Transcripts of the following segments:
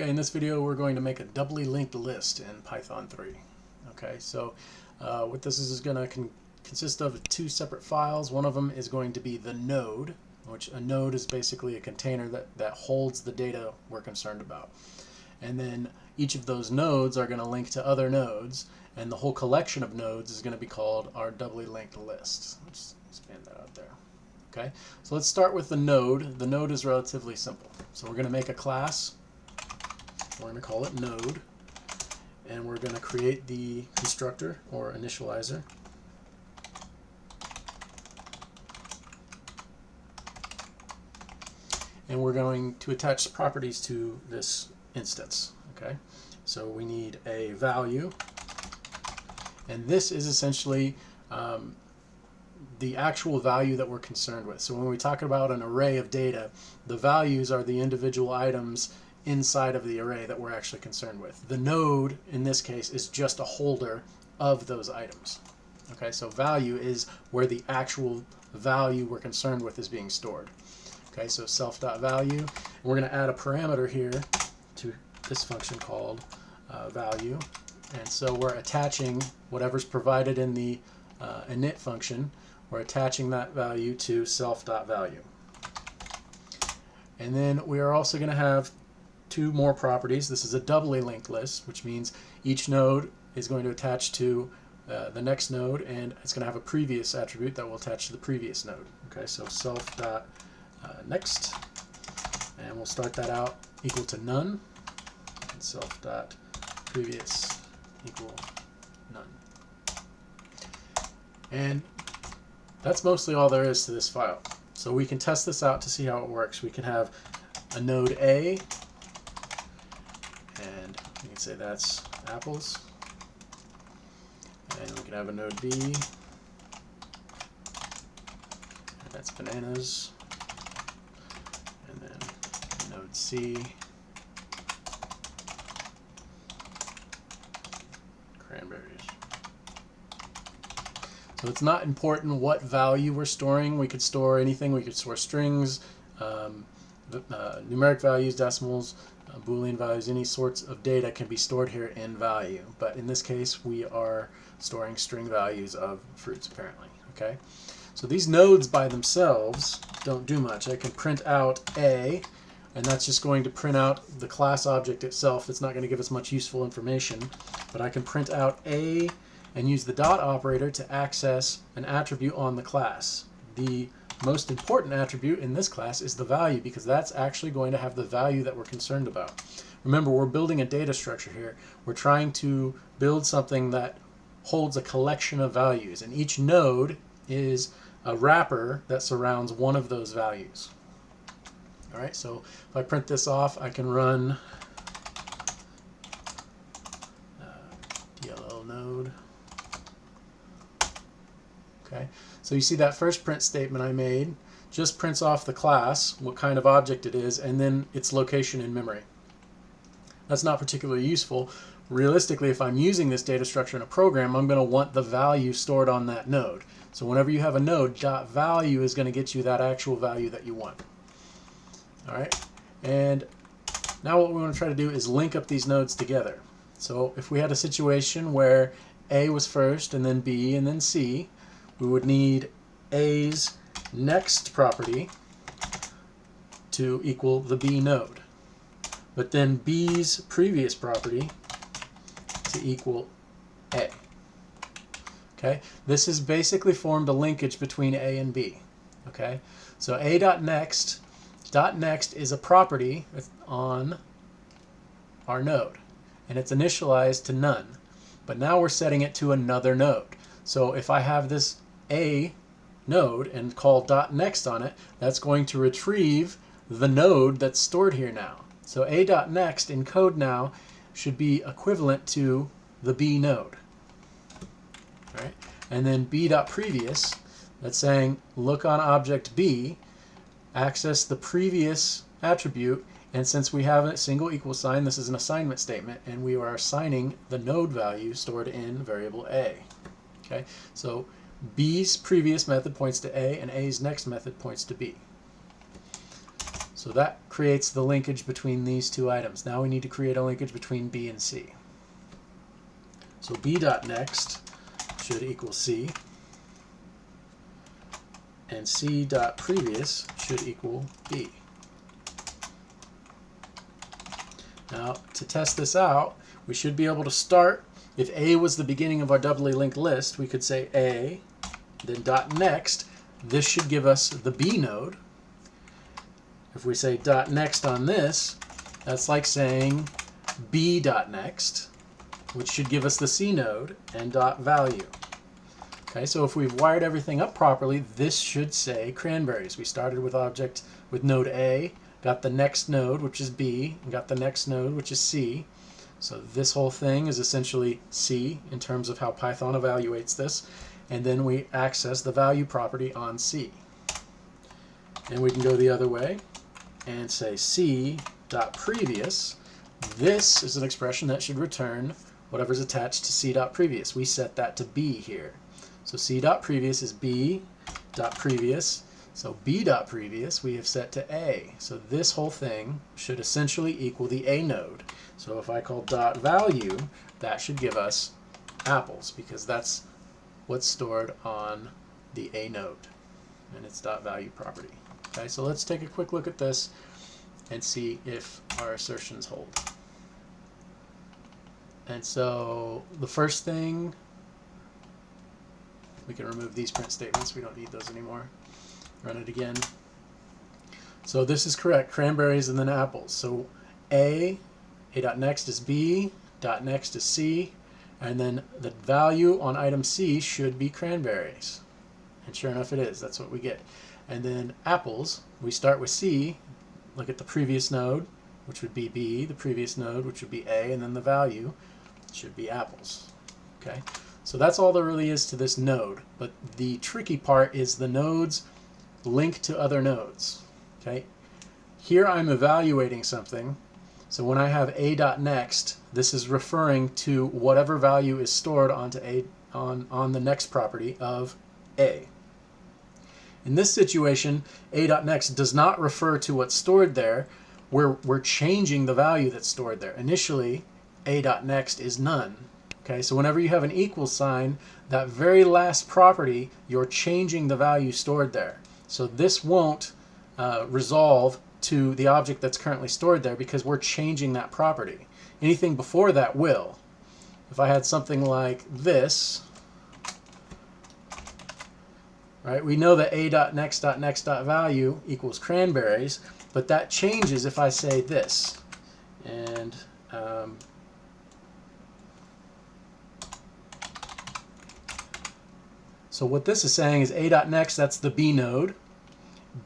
Okay, in this video we're going to make a doubly linked list in Python 3. Okay, so what this is going to consist of two separate files. One of them is going to be the node, which a node is basically a container that holds the data we're concerned about. And then each of those nodes are going to link to other nodes, and the whole collection of nodes is going to be called our doubly linked list. Let's expand that out there. Okay, so let's start with the node. The node is relatively simple. So we're going to make a class. We're going to call it node, and we're going to create the constructor or initializer. And we're going to attach properties to this instance. Okay, so we need a value, and this is essentially the actual value that we're concerned with. So when we talk about an array of data, the values are the individual items inside of the array that we're actually concerned with. The node in this case is just a holder of those items. Okay, so value is where the actual value we're concerned with is being stored. Okay, so self.value, and we're going to add a parameter here to this function called value, and so we're attaching whatever's provided in the init function. We're attaching that value to self.value. And then we are also going to have two more properties. This is a doubly linked list, which means each node is going to attach to the next node, and it's going to have a previous attribute that will attach to the previous node. Okay, so self.next, and we'll start that out equal to none, and self.previous equal none. And that's mostly all there is to this file. So we can test this out to see how it works. We can have a node A, and we can say that's apples. And we can have a node B, and that's bananas. And then node C, cranberries. So it's not important what value we're storing. We could store anything. We could store strings, numeric values, decimals, Boolean values. Any sorts of data can be stored here in value. But in this case, we are storing string values of fruits, apparently. Okay. So these nodes by themselves don't do much. I can print out A, and that's just going to print out the class object itself. It's not going to give us much useful information. But I can print out A and use the dot operator to access an attribute on the class. The most important attribute in this class is the value, because that's actually going to have the value that we're concerned about. Remember, we're building a data structure here. We're trying to build something that holds a collection of values, and each node is a wrapper that surrounds one of those values. All right, so if I print this off, I can run DLL node. Okay, so you see that first print statement I made just prints off the class, what kind of object it is, and then its location in memory. That's not particularly useful. Realistically, if I'm using this data structure in a program, I'm going to want the value stored on that node. So whenever you have a node, .value is going to get you that actual value that you want. All right, and now what we want to try to do is link up these nodes together. So if we had a situation where A was first, and then B, and then C, we would need A's next property to equal the B node, but then B's previous property to equal A. Okay, this has basically formed a linkage between A and B. Okay, so A.next is a property on our node, and it's initialized to none, but now we're setting it to another node. So if I have this A node and call .next on it, that's going to retrieve the node that's stored here now. So A.next in code now should be equivalent to the B node. All right? And then B.previous, that's saying look on object B, access the previous attribute, and since we have a single equal sign, this is an assignment statement, and we are assigning the node value stored in variable A. Okay, so B's previous method points to A, and A's next method points to B. So that creates the linkage between these two items. Now we need to create a linkage between B and C. So B.next should equal C, and C.previous should equal B. Now, to test this out, we should be able to start. If A was the beginning of our doubly linked list, we could say A, then .next. This should give us the B node. If we say .next on this, that's like saying B.next, which should give us the C node, and .value. Okay, so if we've wired everything up properly, this should say cranberries. We started with object with node A, got the next node, which is B, and got the next node, which is C. So this whole thing is essentially C in terms of how Python evaluates this. And then we access the value property on C. And we can go the other way and say C.previous. This is an expression that should return whatever's attached to C.previous. We set that to B here. So C.previous is B.previous. So B.previous we have set to A. So this whole thing should essentially equal the A node. So if I call .value, that should give us apples, because that's what's stored on the A node and its .value property. Okay, so let's take a quick look at this and see if our assertions hold. And so the first thing, we can remove these print statements. We don't need those anymore. Run it again. So this is correct, cranberries and then apples. So A.next is B, .next is C, and then the value on item C should be cranberries. And sure enough it is, that's what we get. And then apples, we start with C, look at the previous node, which would be B, the previous node, which would be A, and then the value should be apples. Okay, so that's all there really is to this node, but the tricky part is the nodes link to other nodes. Okay, here I'm evaluating something. So when I have A.next, this is referring to whatever value is stored onto A on the next property of A. In this situation, A.next does not refer to what's stored there. We're changing the value that's stored there. Initially, A.next is none. Okay, so whenever you have an equal sign, that very last property, you're changing the value stored there. So this won't resolve to the object that's currently stored there because we're changing that property. Anything before that will. If I had something like this, right, we know that A.next.next.value equals cranberries, but that changes if I say this. And so what this is saying is A.next, that's the B node,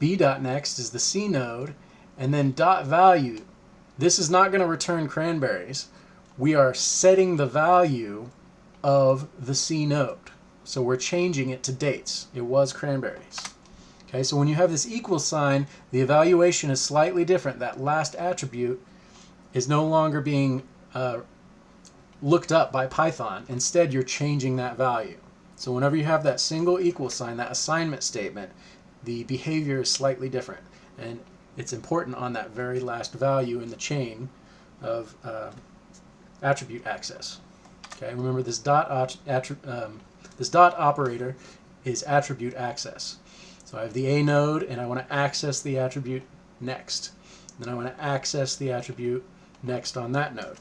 B.next is the C node, and then .value, this is not going to return cranberries. We are setting the value of the C node. So we're changing it to dates. It was cranberries. Okay, so when you have this equal sign, the evaluation is slightly different. That last attribute is no longer being looked up by Python. Instead, you're changing that value. So whenever you have that single equal sign, that assignment statement, the behavior is slightly different. And it's important on that very last value in the chain of attribute access. Okay, remember this dot operator is attribute access. So I have the A node and I want to access the attribute next. Then I want to access the attribute next on that node,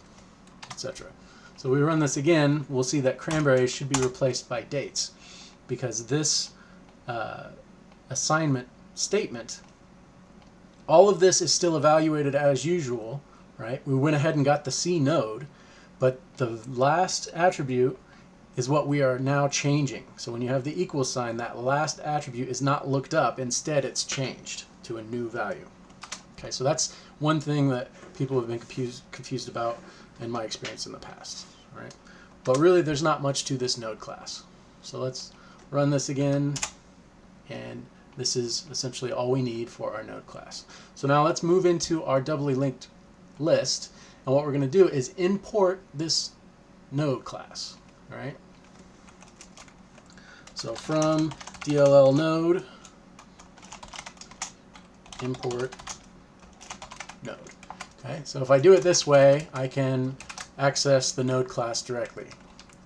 etc. So we run this again, we'll see that cranberries should be replaced by dates because this assignment statement, all of this is still evaluated as usual, right? We went ahead and got the C node, but the last attribute is what we are now changing. So when you have the equal sign, that last attribute is not looked up. Instead, it's changed to a new value. Okay, so that's one thing that people have been confused about in my experience in the past, right? But really, there's not much to this node class. So let's run this again, and this is essentially all we need for our node class. So now let's move into our doubly linked list, and what we're going to do is import this node class. All right. So from DLL node import node. Okay, so if I do it this way, I can access the node class directly.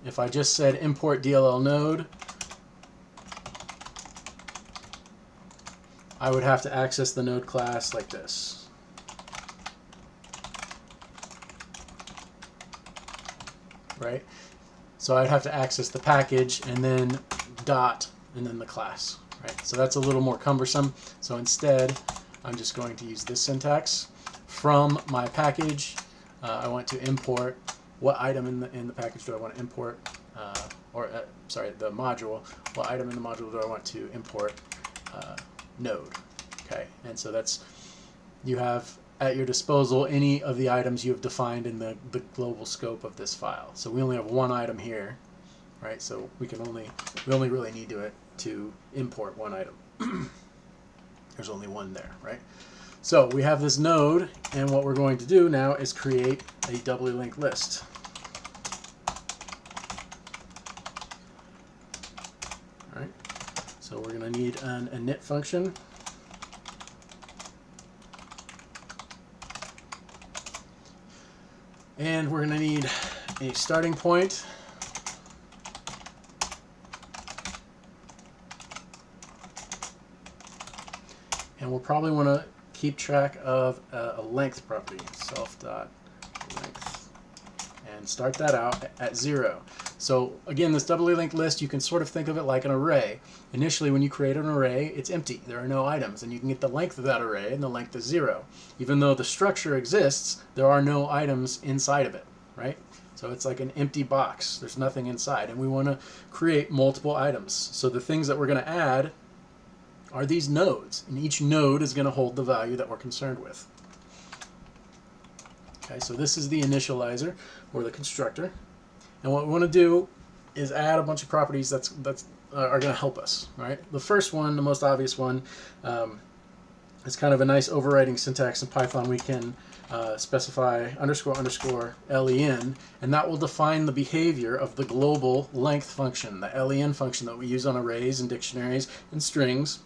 If I just said import DLL node, I would have to access the node class like this. Right? So I'd have to access the package and then dot and then the class. Right? So that's a little more cumbersome. So instead, I'm just going to use this syntax. From my package, I want to import what item in the package do I want to import, sorry, the module. What item in the module do I want to import? Node. Okay, and so that's, you have at your disposal any of the items you have defined in the global scope of this file. So we only have one item here, right? So we only really need to import one item. There's only one there, right? So we have this node, and what we're going to do now is create a doubly linked list. All right. So we're going to need an init function. And we're going to need a starting point. And we'll probably want to keep track of a length property, self.length, and start that out at 0. So again, this doubly linked list, you can sort of think of it like an array. Initially, when you create an array, it's empty. There are no items, and you can get the length of that array, and the length is 0. Even though the structure exists, there are no items inside of it, right? So it's like an empty box. There's nothing inside, and we want to create multiple items. So the things that we're going to add are these nodes, and each node is going to hold the value that we're concerned with. Okay, so this is the initializer, or the constructor. And what we want to do is add a bunch of properties that are going to help us, right? The first one, the most obvious one, is kind of a nice overwriting syntax in Python. We can specify __ len, and that will define the behavior of the global length function, the len function that we use on arrays and dictionaries and strings.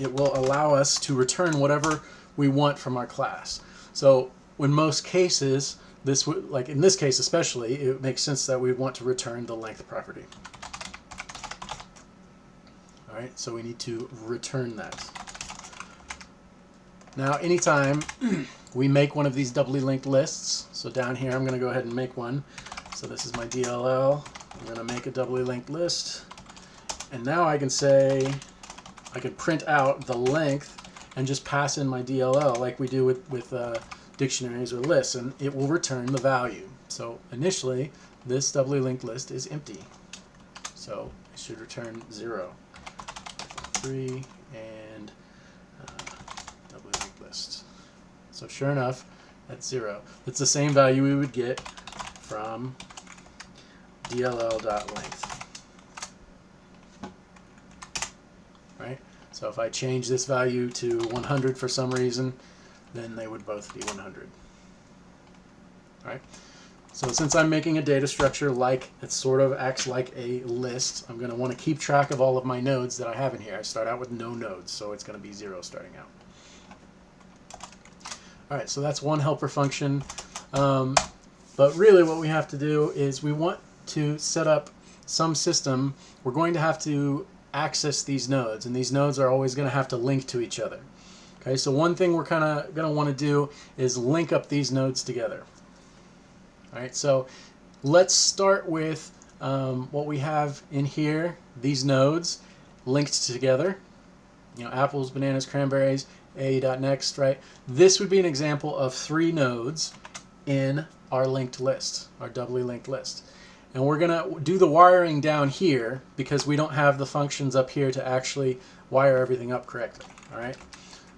It will allow us to return whatever we want from our class. So in most cases, like in this case especially, it makes sense that we want to return the length property. All right, so we need to return that. Now, anytime we make one of these doubly linked lists, so down here I'm going to go ahead and make one. So this is my DLL. I'm going to make a doubly linked list, and now I can say, I can print out the length and just pass in my DLL like we do with dictionaries or lists, and it will return the value. So initially, this doubly linked list is empty. So it should return 0, 3, and doubly linked list. So sure enough, that's 0. That's the same value we would get from DLL.length. Right? So if I change this value to 100 for some reason, then they would both be 100. Right? So since I'm making a data structure like it sort of acts like a list, I'm going to want to keep track of all of my nodes that I have in here. I start out with no nodes, so it's going to be 0 starting out. All right, so that's one helper function. But really what we have to do is we want to set up some system. We're going to have to access these nodes, and these nodes are always going to have to link to each other. Okay, so one thing we're kind of going to want to do is link up these nodes together. All right, so let's start with what we have in here, these nodes linked together. You know, apples, bananas, cranberries, a.next, right? This would be an example of 3 nodes in our linked list, our doubly linked list. And we're going to do the wiring down here because we don't have the functions up here to actually wire everything up correctly. All right.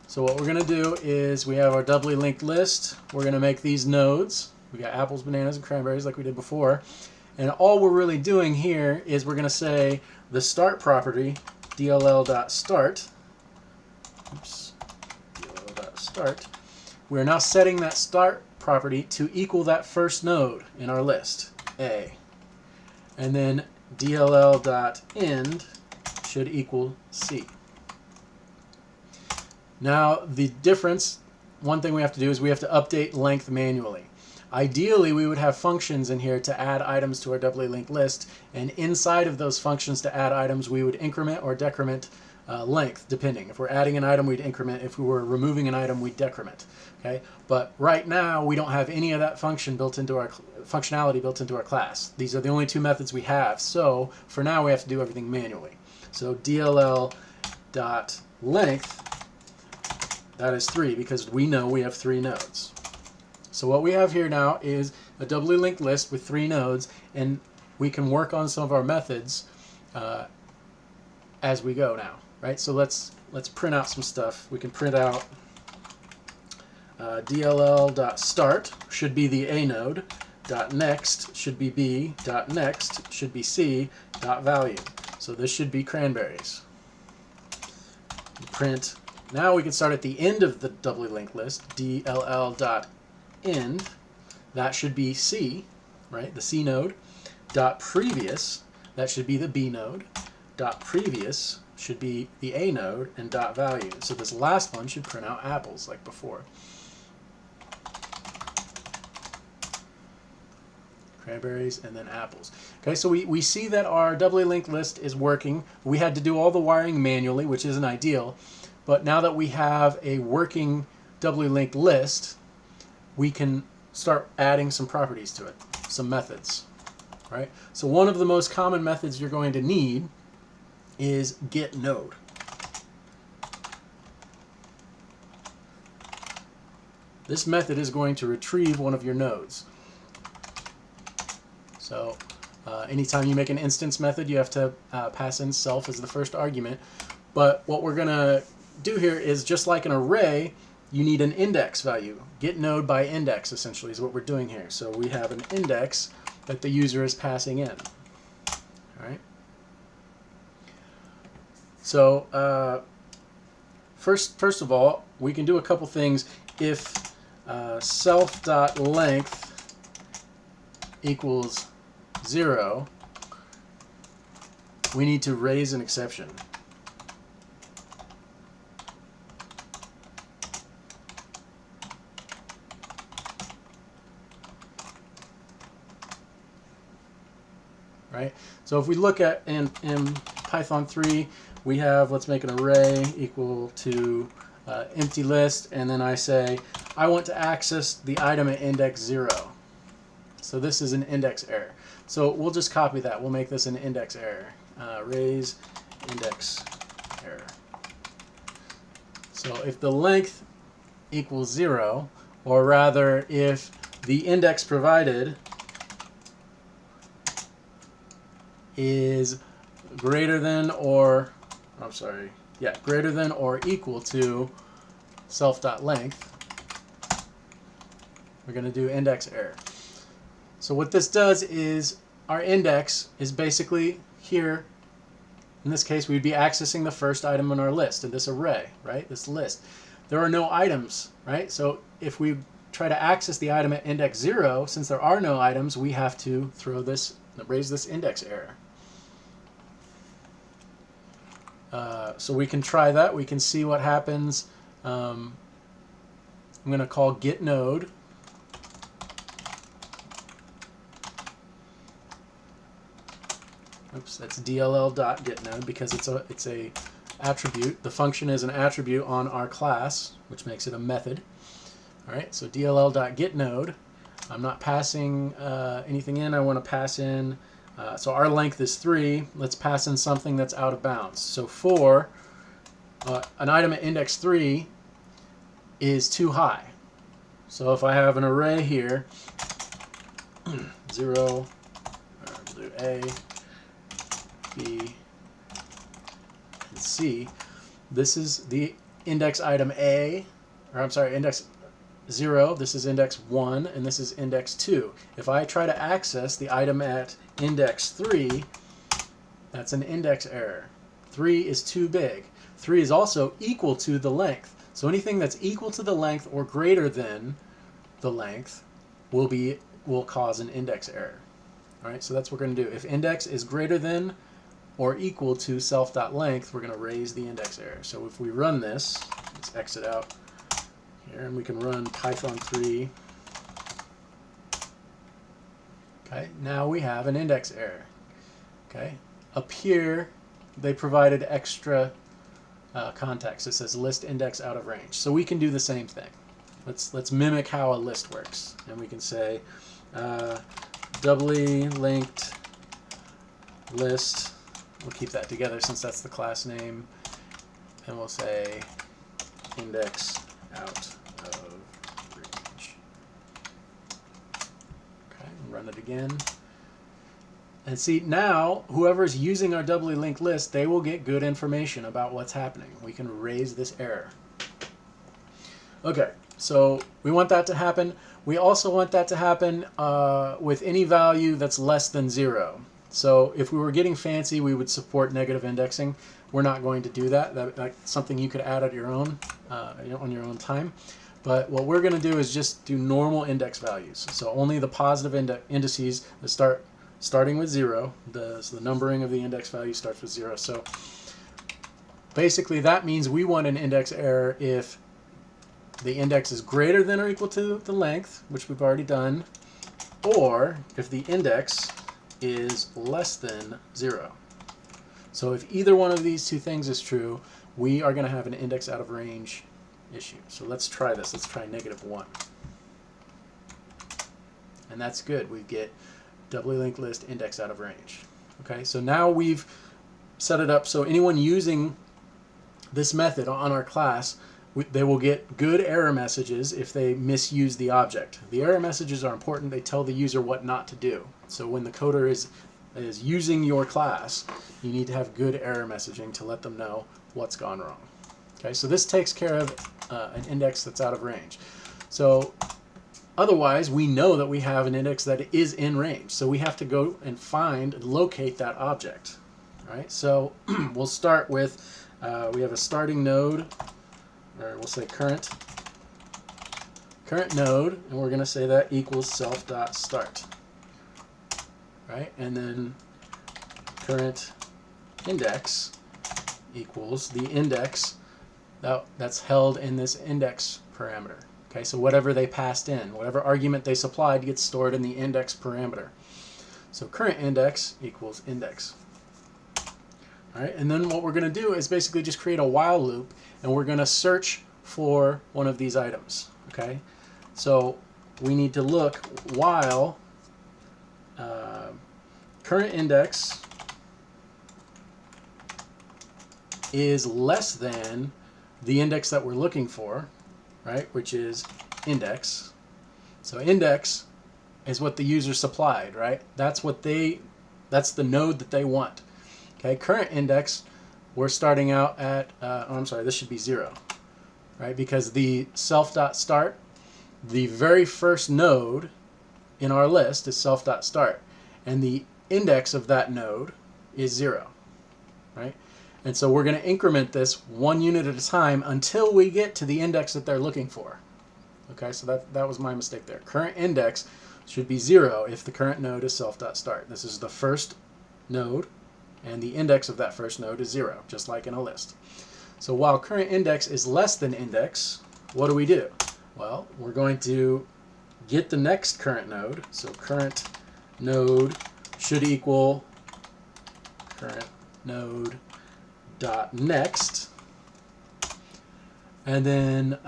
So what we're going to do is we have our doubly linked list. We're going to make these nodes. We got apples, bananas, and cranberries like we did before. And all we're really doing here is we're going to say the start property, dll.start. Oops. dll.start. We're now setting that start property to equal that first node in our list, A. And then dll.end should equal C. Now the difference, one thing we have to do is we have to update length manually. Ideally, we would have functions in here to add items to our doubly linked list, and inside of those functions to add items, we would increment or decrement length, depending. If we're adding an item, we'd increment. If we were removing an item, we'd decrement. Okay, but right now we don't have any of that functionality built into our class. These are the only two methods we have. So for now, we have to do everything manually. So DLL.length, that is 3 because we know we have 3 nodes. So what we have here now is a doubly linked list with 3 nodes, and we can work on some of our methods as we go now, right? So let's print out some stuff. We can print out DLL.start should be the A node, .next should be B, .next should be C, .value. So this should be cranberries. Print. Now we can start at the end of the doubly linked list, DLL.end, that should be C, right, the C node, .previous, that should be the B node, .previous should be the A node, and .value. So this last one should print out apples like before. Cranberries and then apples. Okay, so we see that our doubly linked list is working. We had to do all the wiring manually, which isn't ideal, but now that we have a working doubly linked list, we can start adding some properties to it, some methods, right? So one of the most common methods you're going to need is getNode. This method is going to retrieve one of your nodes. So anytime you make an instance method, you have to pass in self as the first argument. But what we're going to do here is, just like an array, you need an index value. Get node by index, essentially, is what we're doing here. So we have an index that the user is passing in. All right. So first of all, we can do a couple things. If self.length equals 0, we need to raise an exception. Right? So if we look at in Python 3, we have, let's make an array equal to empty list, and then I say I want to access the item at index 0. So this is an index error. So we'll just copy that. We'll make this an index error. Raise index error. So if the length equals 0, or rather if the index provided is greater than or, greater than or equal to self.length, we're going to do index error. So what this does is our index is basically here. In this case, we'd be accessing the first item in our list, in this array, right? This list. There are no items, right? So if we try to access the item at index 0, since there are no items, we have to raise this index error. So we can try that. We can see what happens. I'm going to call getNode. Oops, that's DLL.getNode because it's a attribute. The function is an attribute on our class, which makes it a method. All right, so DLL.getNode. I'm not passing anything in. I want to pass in. So our length is 3. Let's pass in something that's out of bounds. So for an item at index 3 is too high. So if I have an array here, 0, we'll do A, B, and C. This is the index item A, or I'm sorry, index 0, this is index 1, and this is index 2. If I try to access the item at index 3, that's an index error. 3 is too big. 3 is also equal to the length. So anything that's equal to the length or greater than the length will cause an index error. All right, so that's what we're going to do. If index is greater than or equal to self.length, we're going to raise the index error. So if we run this, let's exit out here, and we can run Python 3. Okay, now we have an index error. Okay, up here they provided extra context. It says list index out of range. So we can do the same thing. Let's mimic how a list works, and we can say doubly linked list. We'll keep that together since that's the class name, and we'll say index out of range. Okay, run it again. And see, now whoever's using our doubly linked list, they will get good information about what's happening. We can raise this error. Okay, so we want that to happen. We also want that to happen with any value that's less than 0. So if we were getting fancy, we would support negative indexing. We're not going to do that. That's something you could add at your own on your own time. But what we're going to do is just do normal index values. So only the positive indices that starting with 0. So the numbering of the index value starts with 0. So basically that means we want an index error if the index is greater than or equal to the length, which we've already done, or if the index is less than 0. So if either one of these two things is true, we are going to have an index out of range issue. So let's try this. Let's try -1. And that's good. We get doubly linked list index out of range. Okay, so now we've set it up so anyone using this method on our class, they will get good error messages if they misuse the object. The error messages are important. They tell the user what not to do. So when the coder is using your class, you need to have good error messaging to let them know what's gone wrong. Okay, so this takes care of an index that's out of range. So otherwise, we know that we have an index that is in range. So we have to go and locate that object. All right, so we'll start with, we have a starting node, or we'll say current node, and we're going to say that equals self.start. Right, and then current index equals the index that's held in this index parameter. Okay, so whatever they passed in, whatever argument they supplied gets stored in the index parameter. So current index equals index. All right, and then what we're going to do is basically just create a while loop, and we're going to search for one of these items. Okay, so we need to look while current index is less than the index that we're looking for, right, which is index. So index is what the user supplied, right? That's the node that they want. Okay, current index, we're starting out at, I'm sorry, this should be 0, right? Because the self.start, the very first node in our list is self.start, and the index of that node is 0, right? And so we're going to increment this 1 unit at a time until we get to the index that they're looking for. Okay, so that was my mistake there. Current index should be 0 if the current node is self.start. This is the first node, and the index of that first node is 0, just like in a list. So while current index is less than index, what do? Well, we're going to get the next current node. So current node should equal current node dot next, and then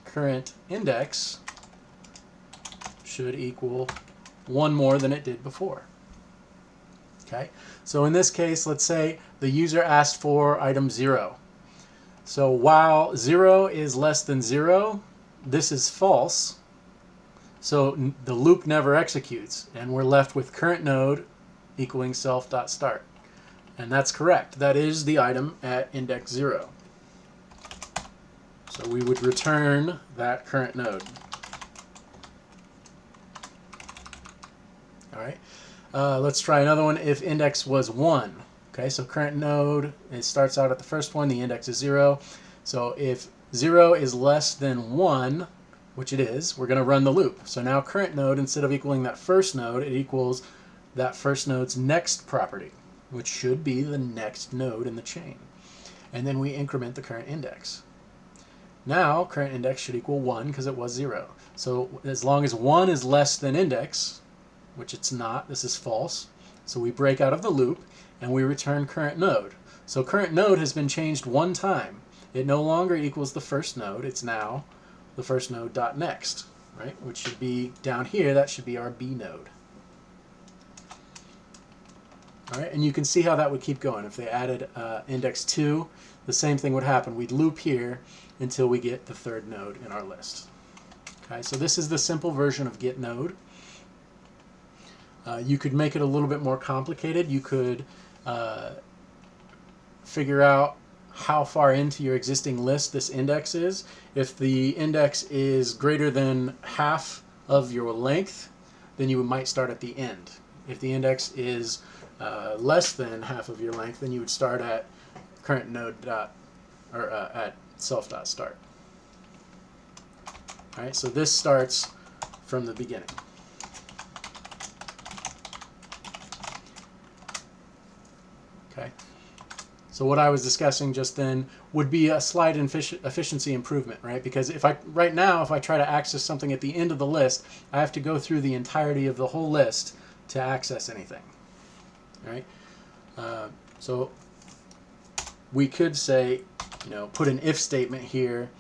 current index should equal 1 more than it did before. Okay, so in this case, let's say the user asked for item 0. So while 0 is less than 0, this is false. So the loop never executes, and we're left with current node equaling self.start. And that's correct. That is the item at index 0. So we would return that current node. All right. Let's try another one if index was 1. Okay, so current node, it starts out at the first one, the index is 0. So if 0 is less than 1, which it is, we're going to run the loop. So now current node, instead of equaling that first node, it equals that first node's next property, which should be the next node in the chain. And then we increment the current index. Now current index should equal 1 because it was 0. So as long as 1 is less than index, which it's not, this is false, so we break out of the loop and we return current node. So current node has been changed one time. It no longer equals the first node, it's now the first node dot next, right? Which should be down here, that should be our B node. All right, and you can see how that would keep going. If they added index 2, the same thing would happen. We'd loop here until we get the third node in our list. Okay, so this is the simple version of get node. You could make it a little bit more complicated. You could figure out how far into your existing list this index is. If the index is greater than half of your length, then you might start at the end. If the index is less than half of your length, then you would start at current node dot, or at self dot start. All right, so this starts from the beginning. Okay. So what I was discussing just then would be a slight efficiency improvement, right? Because right now, if I try to access something at the end of the list, I have to go through the entirety of the whole list to access anything, right? So we could say, put an if statement here.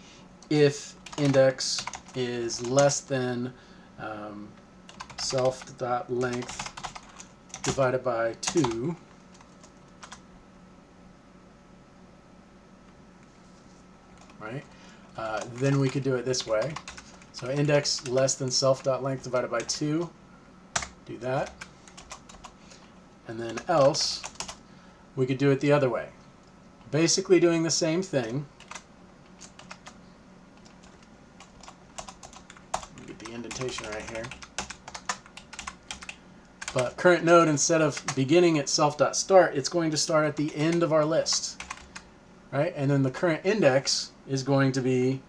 If index is less than self.length divided by 2, right? Then we could do it this way. So index less than self.length divided by 2, do that. And then else, we could do it the other way. Basically doing the same thing. Get the indentation right here. But current node, instead of beginning at self.start, it's going to start at the end of our list, right? And then the current index is going to be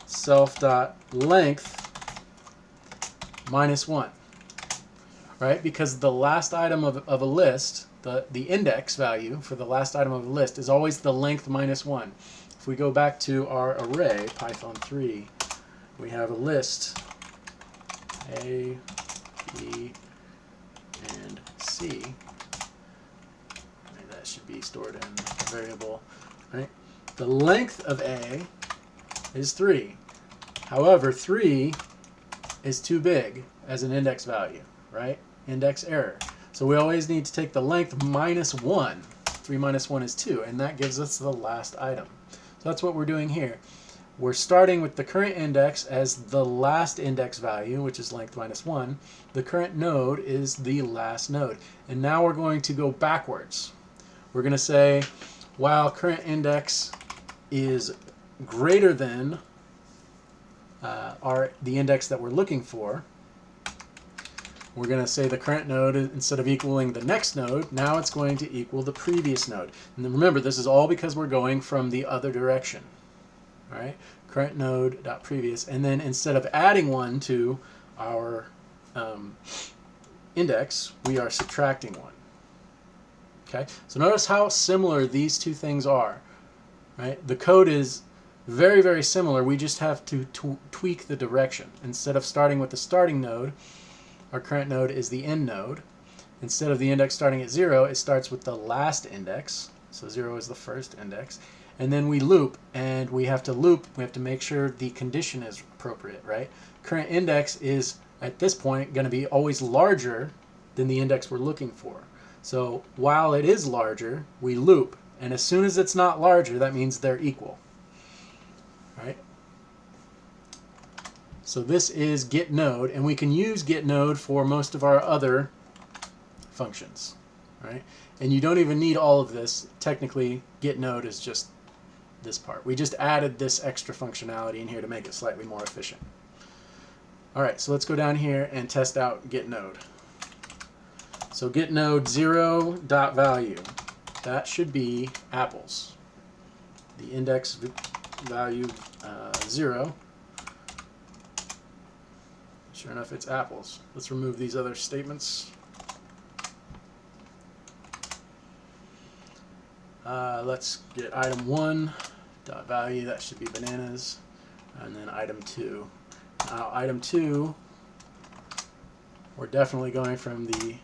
self.length minus 1, right? Because the last item of a list, the index value for the last item of a list is always the length minus 1. If we go back to our array, Python 3, we have a list A, B, and C. That should be stored in a variable, right? The length of A is 3. However, 3 is too big as an index value, right? Index error. So we always need to take the length minus 1. 3 minus 1 is 2, and that gives us the last item. So that's what we're doing here. We're starting with the current index as the last index value, which is length minus 1. The current node is the last node. And now we're going to go backwards. We're going to say, while current index is greater than the index that we're looking for, we're going to say the current node, instead of equaling the next node, now it's going to equal the previous node. And then remember, this is all because we're going from the other direction. All right, current node dot previous, and then instead of adding 1 to our index, we are subtracting 1. Okay, so notice how similar these two things are. Right, the code is very, very similar. We just have to tweak the direction. Instead of starting with the starting node, our current node is the end node. Instead of the index starting at 0, it starts with the last index. So 0 is the first index. And then we loop, and we have to make sure the condition is appropriate, right? Current index is, at this point, going to be always larger than the index we're looking for. So while it is larger, we loop. And as soon as it's not larger, that means they're equal. Right? So this is get node, and we can use get node for most of our other functions. Right? And you don't even need all of this. Technically, get node is just this part. We just added this extra functionality in here to make it slightly more efficient. All right, so let's go down here and test out get node. So get node 0.value. That should be apples. The index value 0. Sure enough, it's apples. Let's remove these other statements. Let's get item 1 dot value, that should be bananas, and then item 2. Now item 2, we're definitely going from the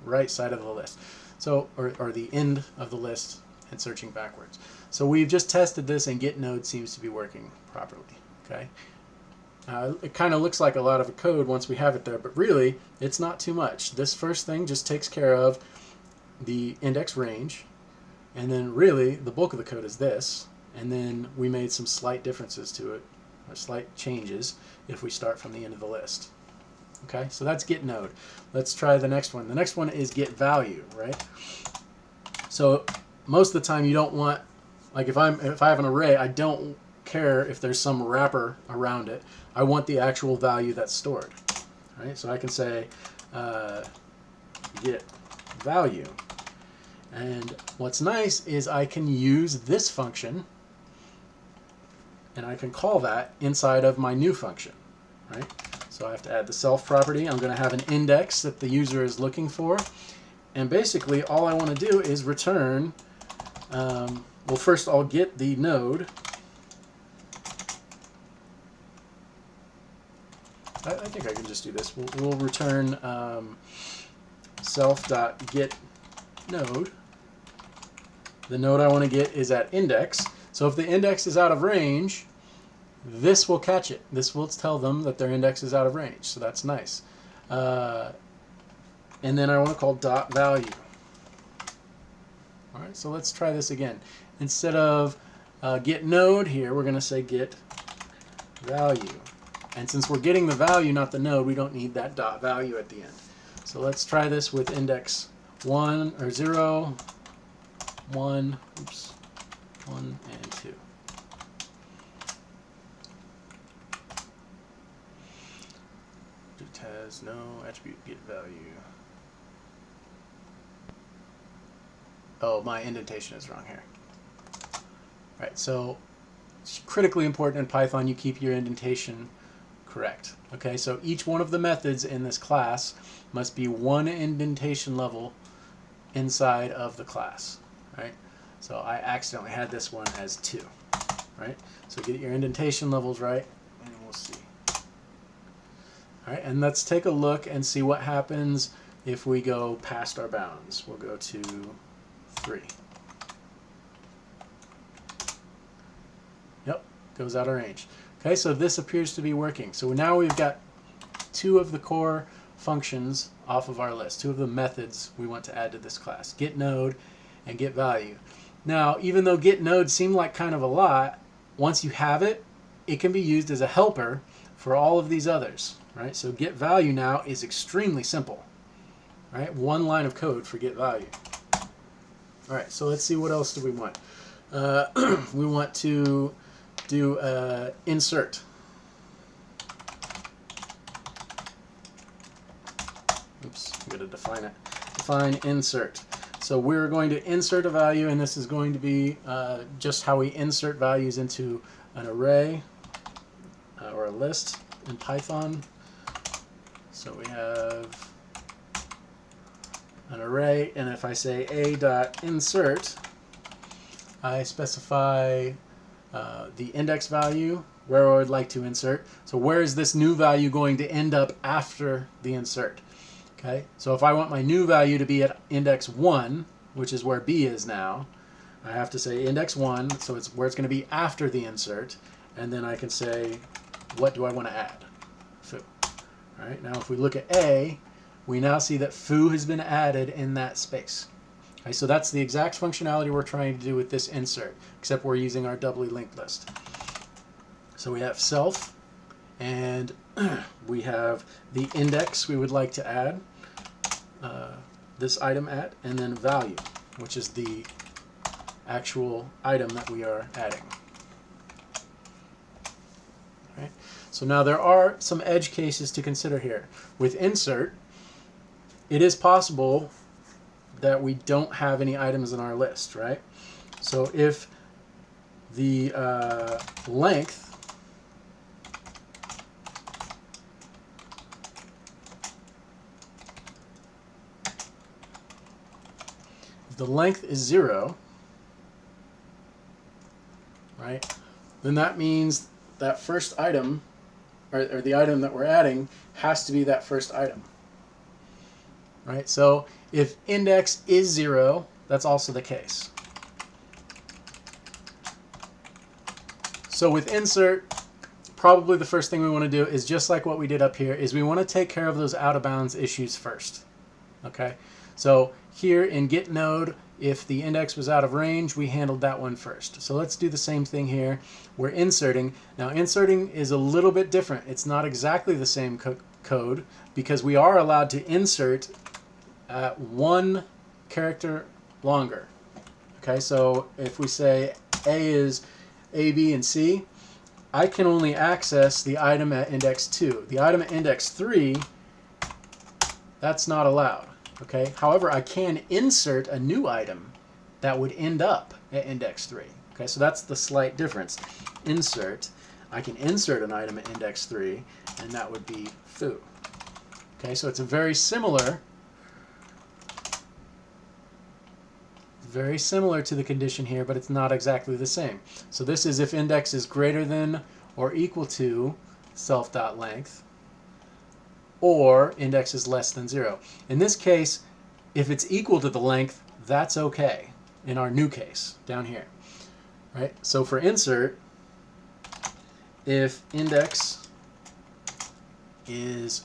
right side of the list, so or the end of the list and searching backwards. So we've just tested this, and get node seems to be working properly. Okay, it kind of looks like a lot of a code once we have it there, but really it's not too much. This first thing just takes care of the index range, and then really the bulk of the code is this, and then we made some slight differences to it, or slight changes if we start from the end of the list. Okay, so that's get node. Let's try the next one. The next one is get value, right? So most of the time you don't want, like if I have an array, I don't care if there's some wrapper around it. I want the actual value that's stored. Right? So I can say get value. And what's nice is I can use this function, and I can call that inside of my new function. Right? So I have to add the self property. I'm going to have an index that the user is looking for. And basically all I want to do is return, well, first I'll get the node. I think I can just do this. We'll return self.get node. The node I want to get is at index. So if the index is out of range, this will catch it. This will tell them that their index is out of range. So that's nice. And then I want to call dot value. All right, so let's try this again. Instead of get node here, we're going to say get value. And since we're getting the value, not the node, we don't need that dot value at the end. So let's try this with index 1 or 0, 1, oops, 1 and 2. It has no attribute get value. Oh, my indentation is wrong here. All right, so it's critically important in Python you keep your indentation correct. Okay, so each one of the methods in this class must be one indentation level inside of the class. Right? So I accidentally had this one as 2. Right? So get your indentation levels right, and we'll see. All right, and let's take a look and see what happens if we go past our bounds. We'll go to 3. Yep, goes out of range. Okay, so this appears to be working. So now we've got 2 of the core functions off of our list, 2 of the methods we want to add to this class, get node and get value. Now, even though get node seemed like kind of a lot, once you have it, it can be used as a helper for all of these others. Right? So get value now is extremely simple. Right? One line of code for get value. All right, so let's see, what else do we want? We want to do insert. Oops, I'm going to define it. Define insert. So we're going to insert a value, and this is going to be just how we insert values into an array or a list in Python. So we have an array, and if I say a.insert, I specify the index value, where I would like to insert. So where is this new value going to end up after the insert? Okay, so if I want my new value to be at index 1, which is where B is now, I have to say index 1, so it's where it's going to be after the insert, and then I can say, what do I want to add? Foo. All right, now if we look at A, we now see that foo has been added in that space. Okay, so that's the exact functionality we're trying to do with this insert, except we're using our doubly linked list. So we have self, and we have the index we would like to add this item at, and then value, which is the actual item that we are adding. Right? So now there are some edge cases to consider here. With insert, it is possible that we don't have any items in our list, right? So if the length is 0, then that means that first item, or the item that we're adding, has to be that first item. Right? So if index is 0, that's also the case. So with insert, probably the first thing we want to do is just like what we did up here, is we want to take care of those out of bounds issues first. Okay? So here in get node, if the index was out of range, we handled that one first. So let's do the same thing here. We're inserting. Now inserting is a little bit different. It's not exactly the same code, because we are allowed to insert one character longer. Okay, so if we say A is A, B, and C, I can only access the item at index 2. The item at index 3, that's not allowed. Okay. However, I can insert a new item that would end up at index 3. Okay, so that's the slight difference. Insert, I can insert an item at index 3, and that would be foo. Okay, so it's a very similar to the condition here, but it's not exactly the same. So this is if index is greater than or equal to self.length, or index is less than 0. In this case, if it's equal to the length, that's okay in our new case down here. Right? So for insert, if index is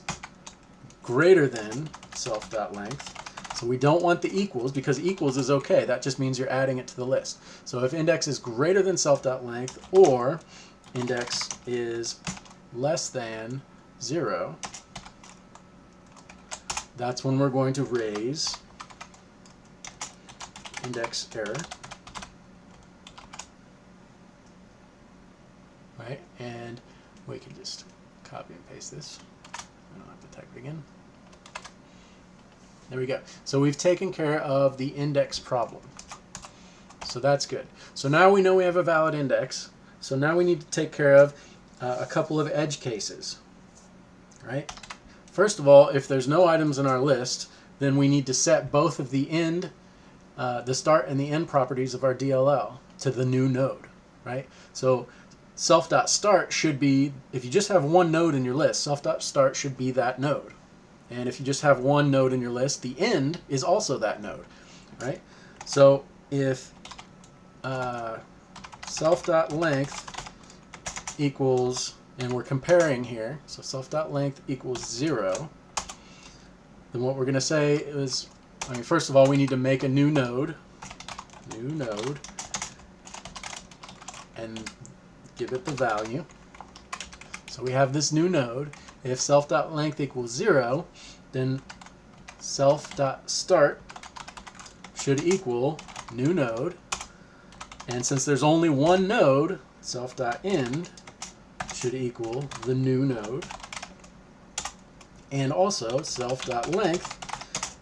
greater than self.length, so we don't want the equals, because equals is okay. That just means you're adding it to the list. So if index is greater than self.length, or index is less than 0, that's when we're going to raise index error. Right? And we can just copy and paste this. I don't have to type it again. There we go. So we've taken care of the index problem. So that's good. So now we know we have a valid index. So now we need to take care of a couple of edge cases. Right? First of all, if there's no items in our list, then we need to set both of the end, the start and the end properties of our DLL to the new node. Right? So self.start should be, if you just have one node in your list, self.start should be that node. And if you just have one node in your list, the end is also that node. Right? So if self.length equals, and we're comparing here, so self.length equals 0, then what we're going to say is, I mean, first of all, we need to make a new node, and give it the value. So we have this new node. If self.length equals 0, then self.start should equal new node. And since there's only one node, self.end should equal the new node. And also self.length,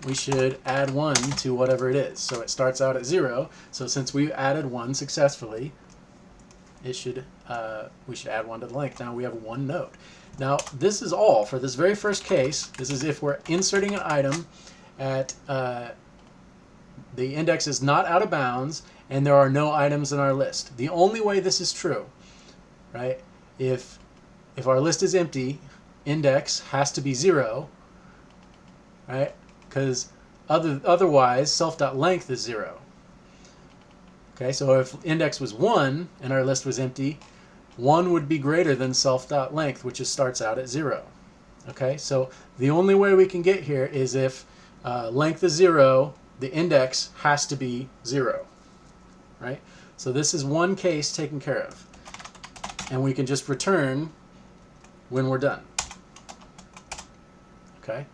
we should add 1 to whatever it is. So it starts out at 0. So since we've added 1 successfully, it should we should add 1 to the length. Now we have one node. Now this is all for this very first case. This is if we're inserting an item at the index is not out of bounds and there are no items in our list. The only way this is true, right? If our list is empty, index has to be 0, right? Because otherwise self.length is 0. Okay, so if index was 1 and our list was empty, 1 would be greater than self.length, which starts out at 0. Okay, so the only way we can get here is if length is 0, the index has to be 0. Right? So this is one case taken care of. And we can just return when we're done. Okay?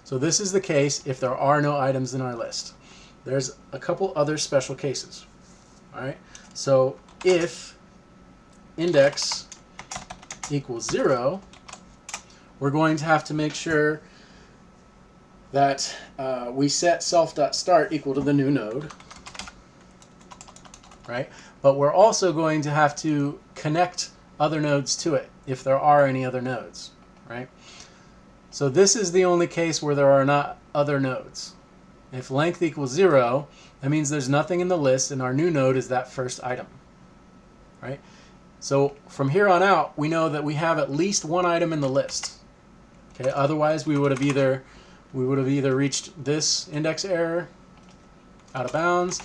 So this is the case if there are no items in our list. There's a couple other special cases. All right? So if index equals 0, we're going to have to make sure that we set self.start equal to the new node. Right? But we're also going to have to connect other nodes to it if there are any other nodes. Right? So this is the only case where there are not other nodes. If length equals 0, that means there's nothing in the list and our new node is that first item. Right? So from here on out, we know that we have at least one item in the list. Okay, otherwise we would have either reached this index error out of bounds,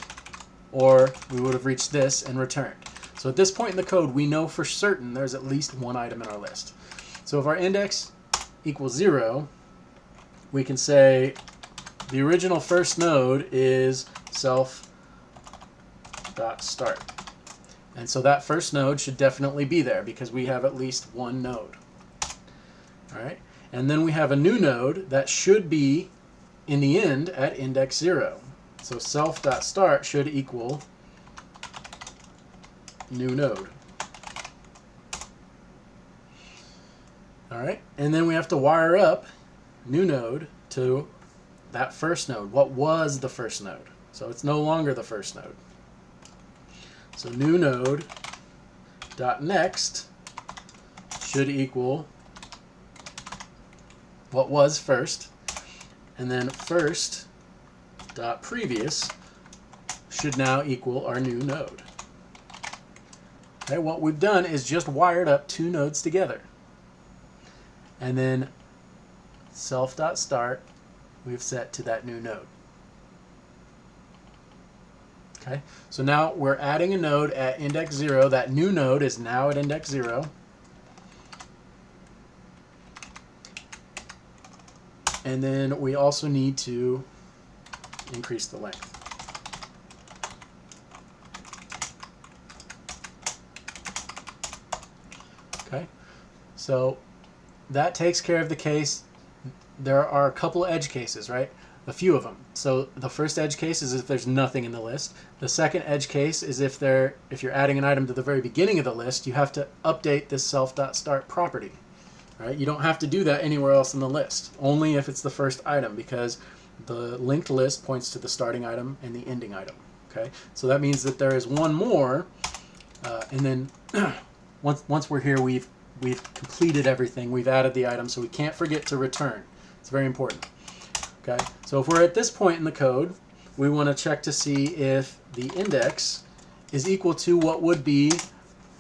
or we would have reached this and returned. So at this point in the code, we know for certain there's at least one item in our list. So if our index equals 0, we can say the original first node is self.start. And so that first node should definitely be there because we have at least one node. All right. And then we have a new node that should be in the end at index 0. So self.start should equal new node. All right. And then we have to wire up new node to that first node. What was the first node? So it's no longer the first node. So new node dot next should equal what was first, and then first dot previous should now equal our new node. Okay, what we've done is just wired up two nodes together, and then self.start we've set to that new node. Okay, so now we're adding a node at index 0. That new node is now at index 0. And then we also need to increase the length. Okay, so that takes care of the case. There are a couple edge cases, right? A few of them. So the first edge case is if there's nothing in the list. The second edge case is if you're adding an item to the very beginning of the list, you have to update this self.start property. Right? You don't have to do that anywhere else in the list, only if it's the first item, because the linked list points to the starting item and the ending item. Okay, so that means that there is one more, and then once we're here, we've completed everything. We've added the item, so we can't forget to return. It's very important. Okay, so if we're at this point in the code, we want to check to see if the index is equal to what would be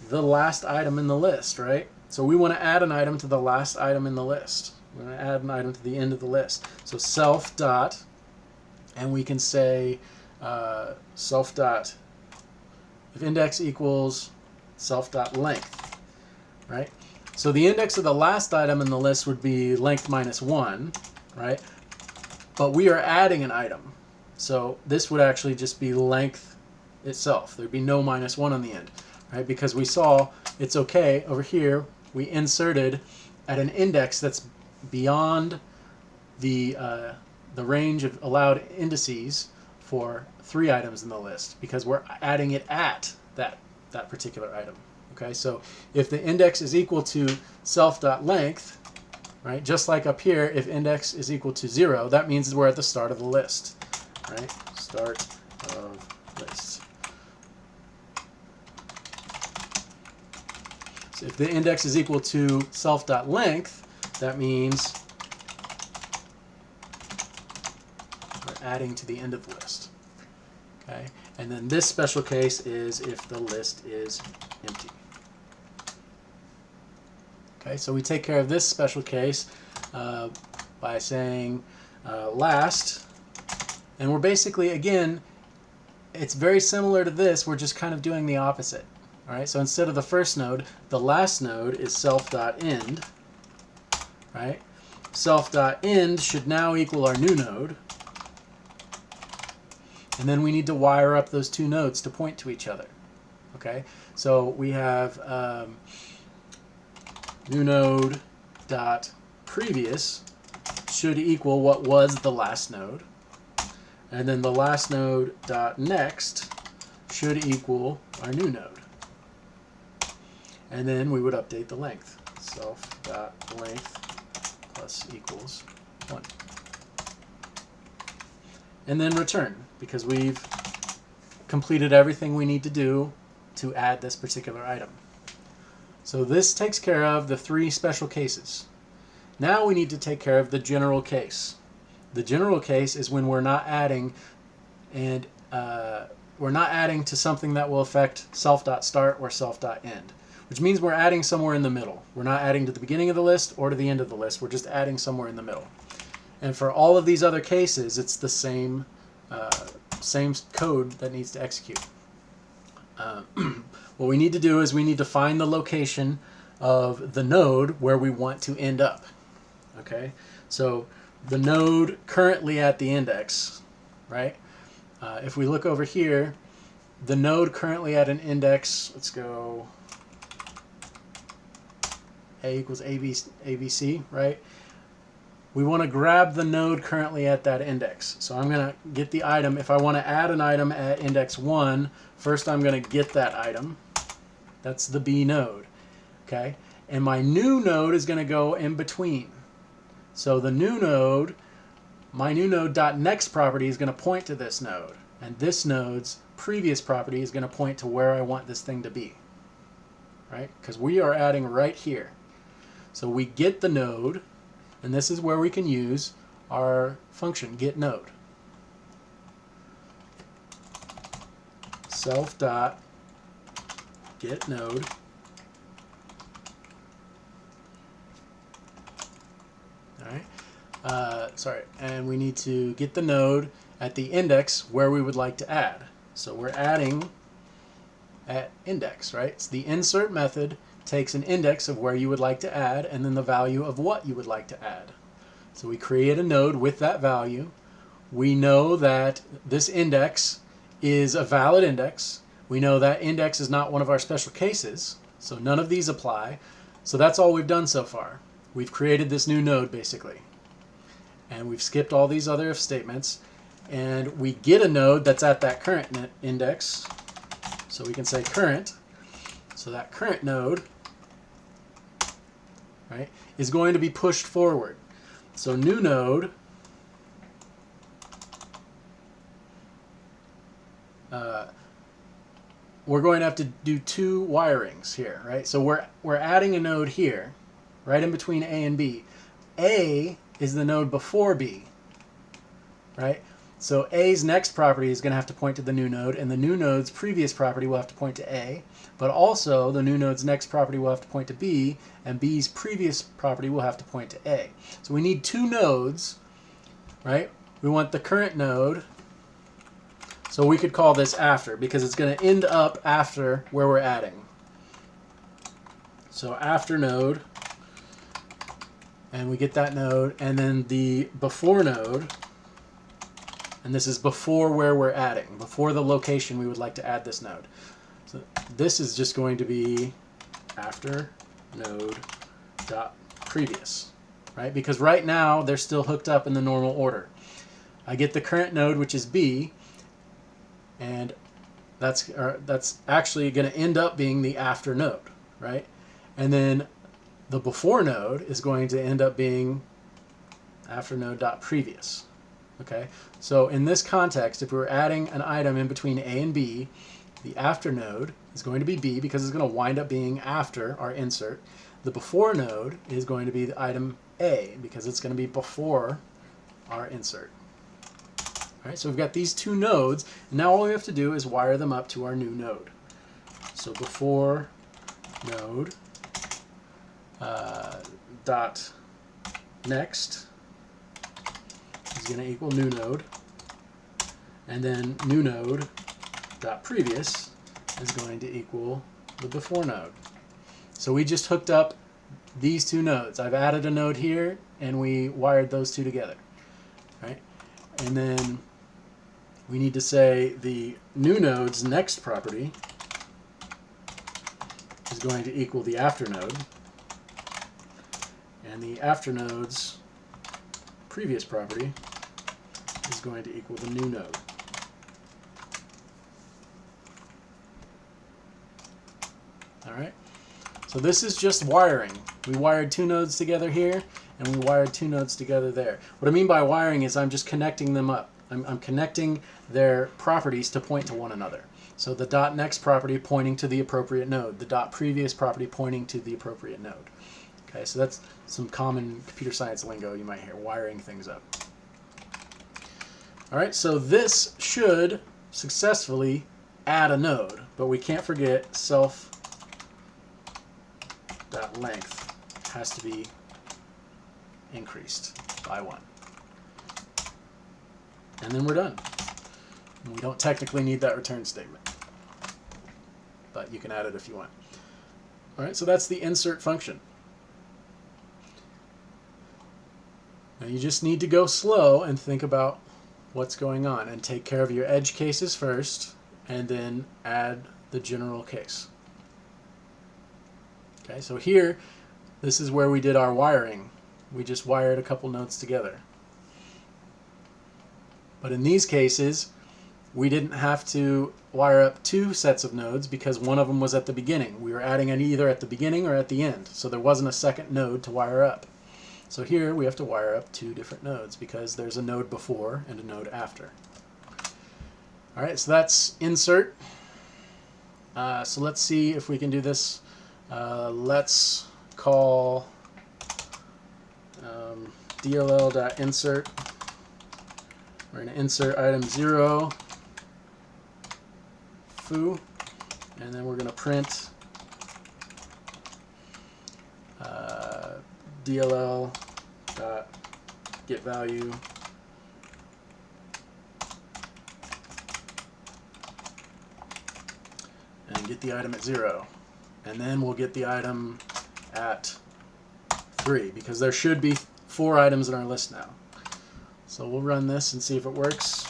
the last item in the list, right? So we want to add an item to the last item in the list. We're going to add an item to the end of the list. So self dot, and we can say self dot, if index equals self dot length, right? So the index of the last item in the list would be length minus 1, right? But we are adding an item. So this would actually just be length itself. There'd be no minus 1 on the end, right? Because we saw it's okay over here. We inserted at an index that's beyond the range of allowed indices for 3 items in the list because we're adding it at that particular item. Okay, so if the index is equal to self.length, right, just like up here, if index is equal to 0, that means we're at the start of the list, right? Start of list. So if the index is equal to self.length, that means we're adding to the end of the list. Okay, and then this special case is if the list is empty. Okay, so we take care of this special case by saying last, and we're basically, again, it's very similar to this, we're just kind of doing the opposite. All right, so instead of the first node, the last node is self.end, right? Self.end should now equal our new node, and then we need to wire up those two nodes to point to each other. Okay, so we have new node dot previous should equal what was the last node, and then the last node dot next should equal our new node, and then we would update the length. Self dot length plus equals 1, and then return because we've completed everything we need to do to add this particular item. So this takes care of the 3 special cases. Now we need to take care of the general case. The general case is when we're not adding, and we're not adding to something that will affect self.start or self.end. which means we're adding somewhere in the middle. We're not adding to the beginning of the list or to the end of the list. We're just adding somewhere in the middle. And for all of these other cases, it's the same code that needs to execute. What we need to do is we need to find the location of the node where we want to end up. Okay, so the node currently at the index, right? If we look over here, the node currently at an index, let's go A equals ABC, right? We want to grab the node currently at that index. So I'm going to get the item. If I want to add an item at index 1, first I'm going to get that item. That's the B node. Okay? And my new node is going to go in between. So the new node, my new node.next property is going to point to this node. And this node's previous property is going to point to where I want this thing to be. Right? Because we are adding right here. So we get the node, and this is where we can use our function getNode. Self.getNode. Sorry, and we need to get the node at the index where we would like to add. So we're adding at index, right? So the insert method takes an index of where you would like to add and then the value of what you would like to add. So we create a node with that value. We know that this index is a valid index. We know that index is not one of our special cases, so none of these apply. So that's all we've done so far. We've created this new node basically. And we've skipped all these other if statements. And we get a node that's at that current index. So we can say current. So that current node, right, is going to be pushed forward. So new node, we're going to have to do two wirings here, right? So we're adding a node here, right in between A and B. A is the node before B, right? So A's next property is going to have to point to the new node, and the new node's previous property will have to point to A, but also the new node's next property will have to point to B, and B's previous property will have to point to A. So we need two nodes, right? We want the current node, so we could call this after, because it's going to end up after where we're adding. So after node, and we get that node, and then the before node, and this is before where we're adding, before the location we would like to add this node. So this is just going to be after node dot previous, right? Because right now they're still hooked up in the normal order. I get the current node, which is B, and that's actually going to end up being the after node, right? And then the before node is going to end up being after node dot previous. Okay, so in this context, if we were adding an item in between A and B, the after node is going to be B because it's going to wind up being after our insert. The before node is going to be the item A because it's going to be before our insert. All right, so we've got these two nodes, and now all we have to do is wire them up to our new node. So before node dot next is going to equal new node, and then new node dot previous is going to equal the before node. So we just hooked up these two nodes. I've added a node here, and we wired those two together, right? And then we need to say the new node's next property is going to equal the after node, and the after node's previous property is going to equal the new node. All right, so this is just wiring. We wired two nodes together here, and we wired two nodes together there. What I mean by wiring is I'm just connecting them up. I'm connecting their properties to point to one another. So the dot next property pointing to the appropriate node, the dot previous property pointing to the appropriate node. Okay, so that's some common computer science lingo you might hear, wiring things up. All right, so this should successfully add a node, but we can't forget self self.length has to be increased by 1. And then we're done. And we don't technically need that return statement, but you can add it if you want. All right, so that's the insert function. Now you just need to go slow and think about what's going on and take care of your edge cases first and then add the general case. Okay, so here, this is where we did our wiring. We just wired a couple nodes together. But in these cases, we didn't have to wire up 2 sets of nodes because one of them was at the beginning. We were adding it either at the beginning or at the end, so there wasn't a second node to wire up. So here we have to wire up 2 different nodes because there's a node before and a node after. All right, so that's insert. So let's see if we can do this. Let's call dll.insert. We're going to insert item 0, foo, and then we're going to print dll.getValue and get the item at 0. And then we'll get the item at 3 because there should be 4 items in our list now. So we'll run this and see if it works.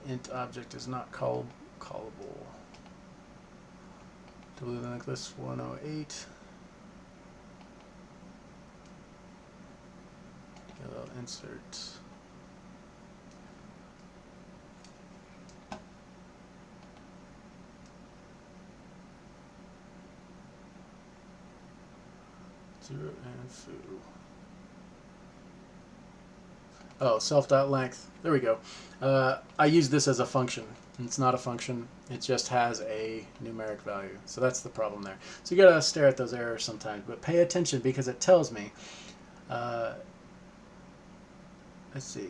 Int object is not callable. Doubly linked list 108. Insert. Zero and foo. Oh, self.length. There we go. I use this as a function. It's not a function. It just has a numeric value. So that's the problem there. So you gotta stare at those errors sometimes, but pay attention because it tells me. Let's see.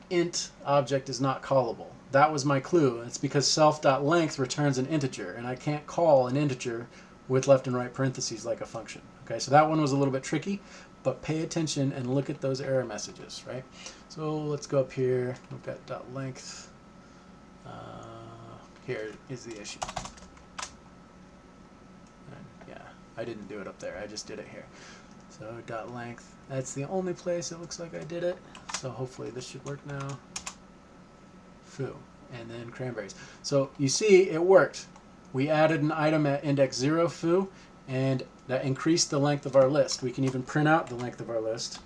Int object is not callable. That was my clue. It's because self.length returns an integer, and I can't call an integer with left and right parentheses like a function. Okay, so that one was a little bit tricky, but pay attention and look at those error messages, right? So let's go up here. We've got .length. Here is the issue. And yeah, I didn't do it up there. I just did it here. So .length. That's the only place it looks like I did it. So hopefully this should work now. Foo. And then cranberries. So you see it worked. We added an item at index 0 foo, and that increased the length of our list. We can even print out the length of our list.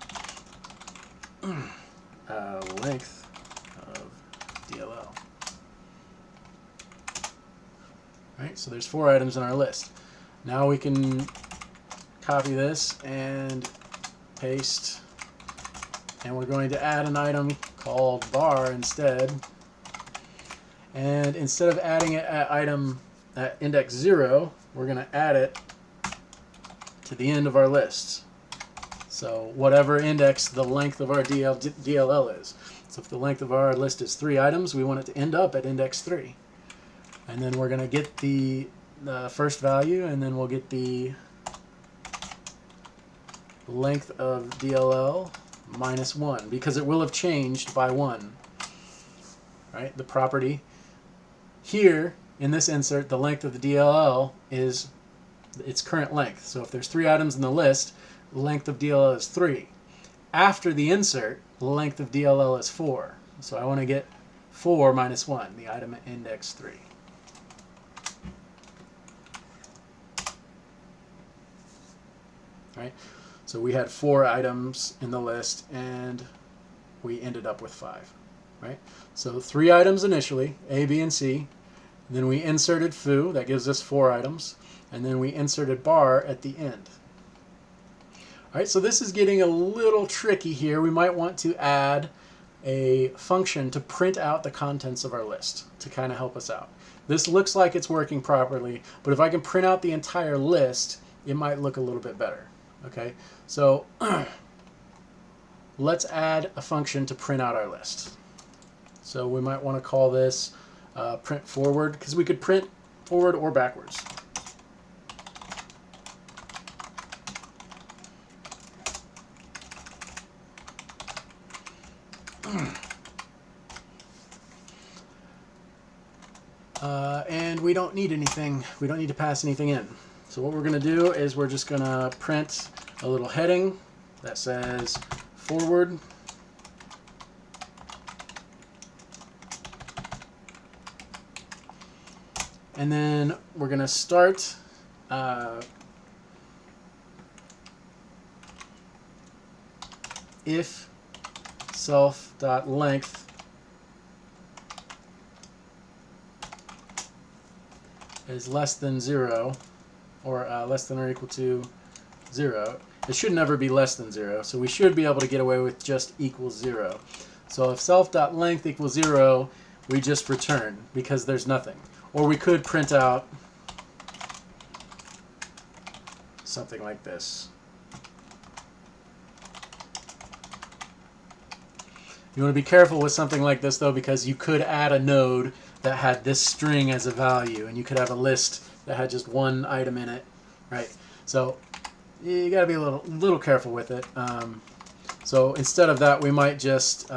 Length of DLL. Right, so there's 4 items in our list. Now we can copy this and paste, and we're going to add an item called bar instead. And instead of adding it at index 0, we're going to add it to the end of our list. So whatever index the length of our DLL is. So if the length of our list is 3 items, we want it to end up at index 3. And then we're going to get the first value, and then we'll get the length of DLL minus 1, because it will have changed by 1. Right? The property here in this insert, the length of the DLL is its current length. So if there's 3 items in the list, the length of DLL is 3. After the insert, the length of DLL is 4. So I want to get 4 minus 1, the item at index 3. Right? So we had 4 items in the list, and we ended up with 5. Right? So 3 items initially, A, B, and C. Then we inserted foo, that gives us 4 items. And then we inserted bar at the end. All right, so this is getting a little tricky here. We might want to add a function to print out the contents of our list to kind of help us out. This looks like it's working properly, but if I can print out the entire list, it might look a little bit better. Okay, so let's add a function to print out our list. So we might want to call this print forward, because we could print forward or backwards. And we don't need anything. We don't need to pass anything in. So what we're going to do is we're just going to print a little heading that says forward. And then we're going to start if self.length is less than 0, or less than or equal to 0. It should never be less than 0, so we should be able to get away with just equals 0. So if self.length equals 0, we just return because there's nothing. Or we could print out something like this. You want to be careful with something like this, though, because you could add a node that had this string as a value, and you could have a list that had just one item in it, right? So you got to be a little careful with it. So instead of that, we might just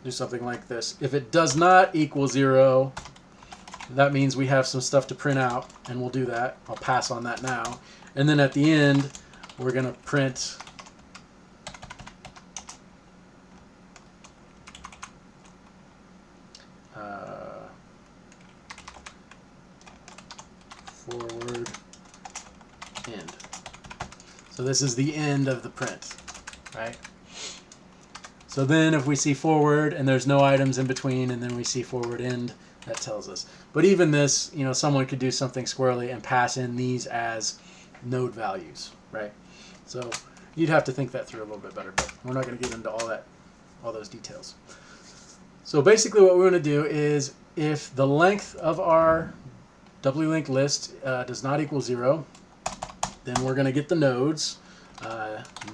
do something like this. If it does not equal 0, that means we have some stuff to print out, and we'll do that. I'll pass on that now. And then at the end, we're going to print forward end. So this is the end of the print, right? So then if we see forward and there's no items in between, and then we see forward end, that tells us. But even this, you know, someone could do something squirrely and pass in these as node values, right? So you'd have to think that through a little bit better, but we're not going to get into all those details. So basically what we're going to do is, if the length of our doubly linked list does not equal 0, then we're going to get the nodes.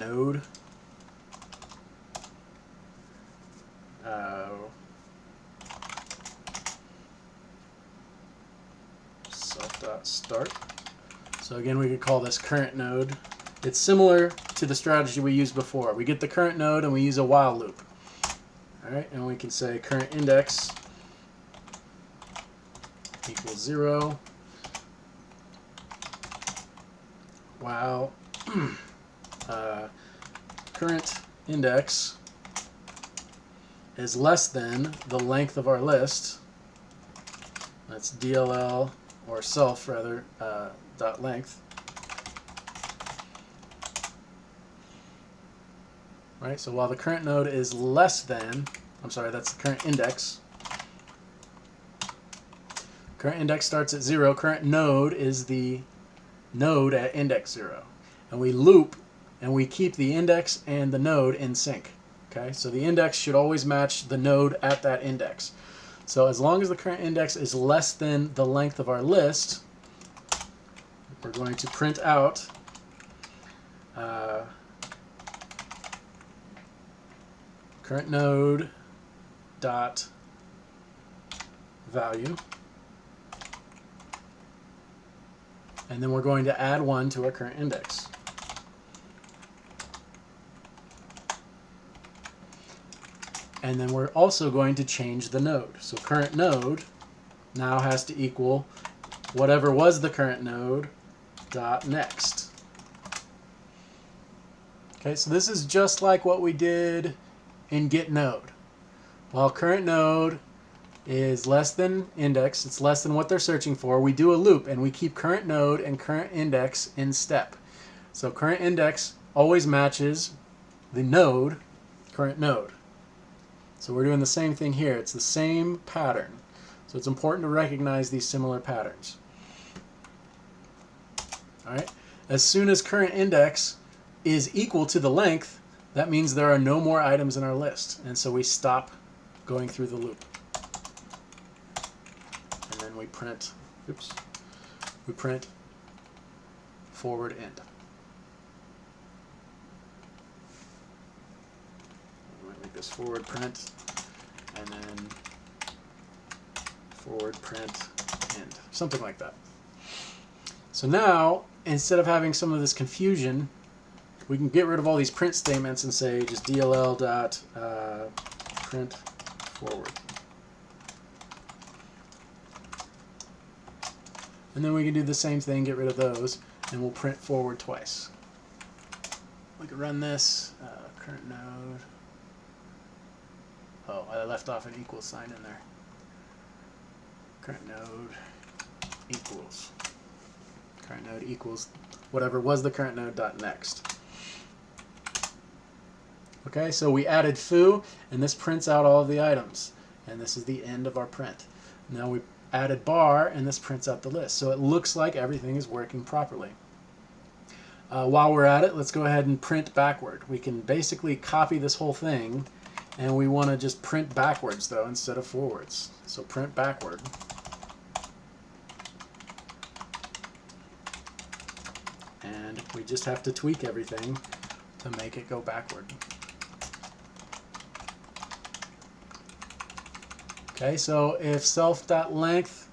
Node self.start. So again, we could call this current node. It's similar to the strategy we used before. We get the current node and we use a while loop. All right, and we can say current index equals 0 while current index is less than the length of our list. That's DLL, or self rather, dot length. Right, so while the current node is less than, I'm sorry, that's the current index. Current index starts at 0. Current node is the node at index 0. And we loop and we keep the index and the node in sync. Okay, so the index should always match the node at that index. So as long as the current index is less than the length of our list, we're going to print out current node dot value, and then we're going to add 1 to our current index. And then we're also going to change the node. So current node now has to equal whatever was the current node dot next. Okay, so this is just like what we did in get node. While current node is less than index, it's less than what they're searching for, we do a loop and we keep current node and current index in step. So current index always matches the node, current node. So we're doing the same thing here. It's the same pattern. So it's important to recognize these similar patterns. All right. As soon as current index is equal to the length, that means there are no more items in our list. And so we stop going through the loop. And then we print, we print forward end. We might make this forward print, and then forward print end, something like that. So now, instead of having some of this confusion, we can get rid of all these print statements and say just DLL dot print forward. And then we can do the same thing, get rid of those, and we'll print forward twice. We can run this, current node. Oh, I left off an equals sign in there. Current node equals. Current node equals whatever was the current node dot next. Okay, so we added foo, and this prints out all of the items. And this is the end of our print. Now we added bar, and this prints out the list. So it looks like everything is working properly. While we're at it, let's go ahead and print backward. We can basically copy this whole thing, and we want to just print backwards, though, instead of forwards. So print backward. And we just have to tweak everything to make it go backward. Okay, so if self.length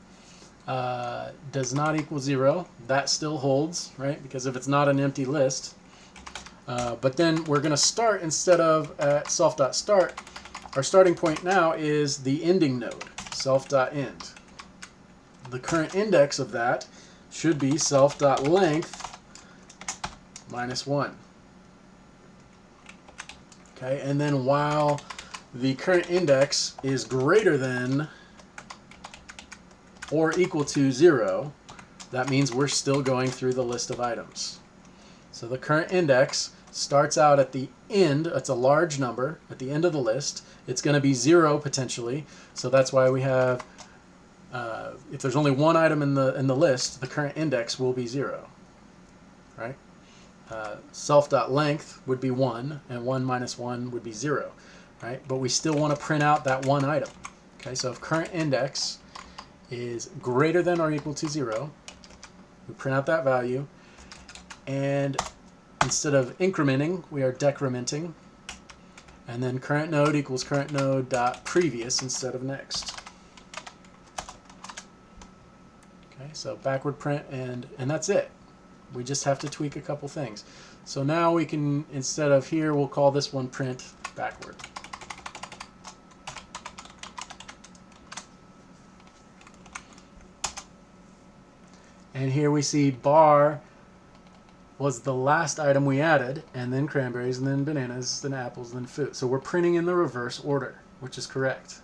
does not equal 0, that still holds, right? Because if it's not an empty list. But then we're going to start, instead of at self.start, our starting point now is the ending node, self.end. The current index of that should be self.length minus 1. Okay, and then while the current index is greater than or equal to 0, that means we're still going through the list of items. So the current index starts out at the end. It's a large number at the end of the list. It's going to be 0 potentially, so that's why we have, if there's only one item in the list, the current index will be 0, right? Self.length would be 1, and 1 minus 1 would be 0, right? But we still want to print out that one item. Okay, so if current index is greater than or equal to 0, we print out that value, and instead of incrementing, we are decrementing, and then current node equals current node dot previous instead of next. Okay, so backward print, and that's it. We just have to tweak a couple things. So now we can, instead of here, we'll call this one print backward. And here we see bar was the last item we added, and then cranberries, and then bananas, then apples, then fruit. So we're printing in the reverse order, which is correct.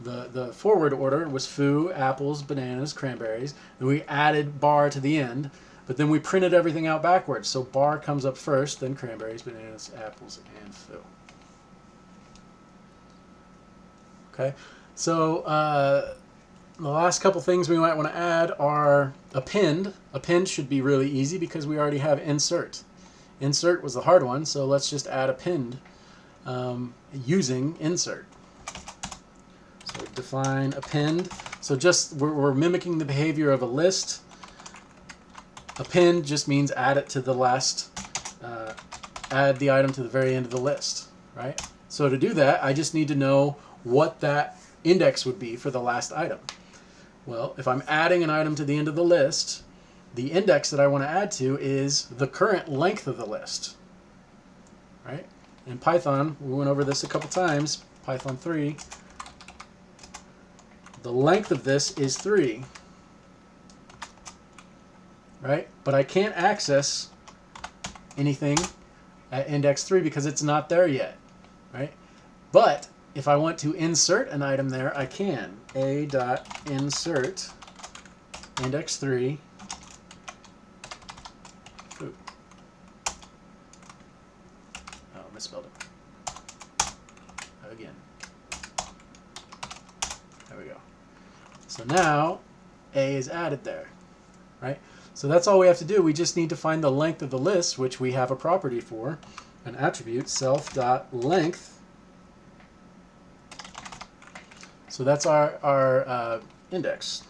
The forward order was foo, apples, bananas, cranberries. Then we added bar to the end, but then we printed everything out backwards. So bar comes up first, then cranberries, bananas, apples, and foo. Okay, so the last couple things we might want to add are append. Append should be really easy because we already have insert. Insert was the hard one, so let's just add append using insert. So define append. So just we're mimicking the behavior of a list. Append just means add it to the last, add the item to the very end of the list, right? So to do that, I just need to know what that index would be for the last item. Well, if I'm adding an item to the end of the list, the index that I want to add to is the current length of the list, right? In Python, we went over this a couple times, Python 3, the length of this is 3, right? But I can't access anything at index 3 because it's not there yet, right? But if I want to insert an item there, I can. A.insert index 3 food. Oh, misspelled it. Again. There we go. So now A is added there, right? So that's all we have to do. We just need to find the length of the list, which we have a property for, an attribute, self.length. So that's our index.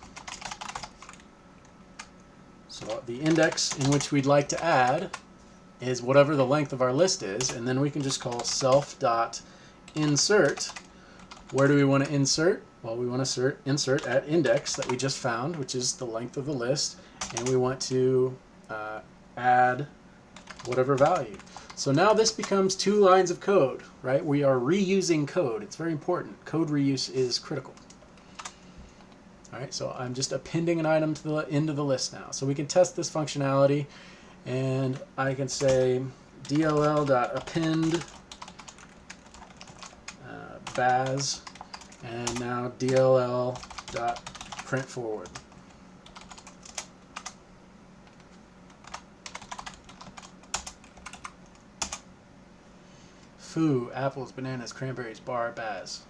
So the index in which we'd like to add is whatever the length of our list is, and then we can just call self.insert. Where do we want to insert? Well, we want to insert at index that we just found, which is the length of the list, and we want to add whatever value. So now this becomes 2 lines of code, right? We are reusing code. It's very important. Code reuse is critical. All right, so I'm just appending an item to the into the list now. So we can test this functionality, and I can say dll.append baz, and now dll.print forward. Foo, apples, bananas, cranberries, bar, baz.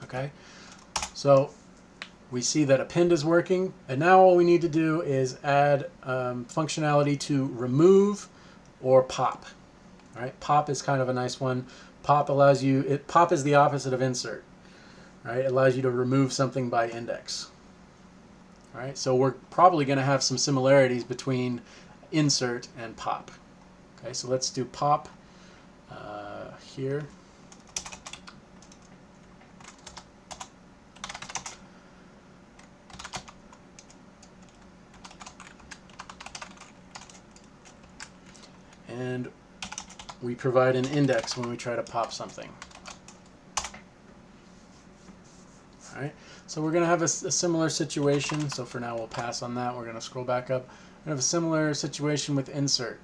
Okay, so we see that append is working, and now all we need to do is add functionality to remove or pop. All right, pop is kind of a nice one. Pop allows you, pop is the opposite of insert. Right, it allows you to remove something by index. All right, so we're probably going to have some similarities between insert and pop. Okay, so let's do pop here. And we provide an index when we try to pop something. All right, so we're going to have a similar situation. So for now, we'll pass on that. We're going to scroll back up. We're going to have a similar situation with insert.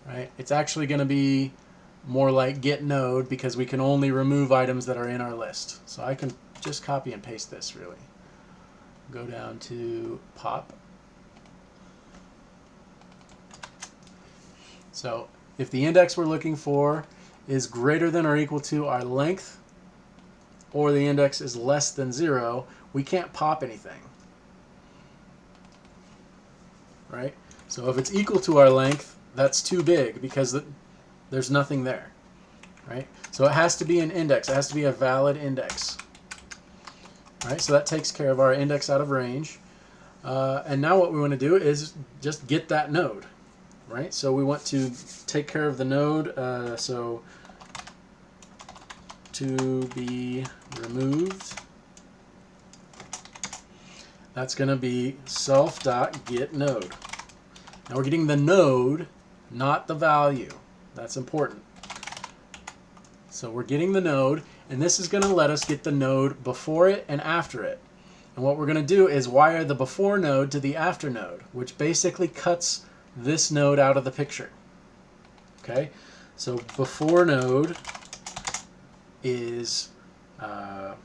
Right, it's actually going to be more like get node because we can only remove items that are in our list. So I can just copy and paste this really. Go down to pop. So if the index we're looking for is greater than or equal to our length, or the index is less than 0, we can't pop anything. Right? So if it's equal to our length, that's too big because there's nothing there. Right? So it has to be an index. It has to be a valid index. Right? So that takes care of our index out of range. And now what we want to do is just get that node. Right? So we want to take care of the node. So to be removed, that's going to be self.getNode. Now we're getting the node, not the value. That's important. So we're getting the node, and this is going to let us get the node before it and after it. And what we're going to do is wire the before node to the after node, which basically cuts this node out of the picture. Okay, so before node is the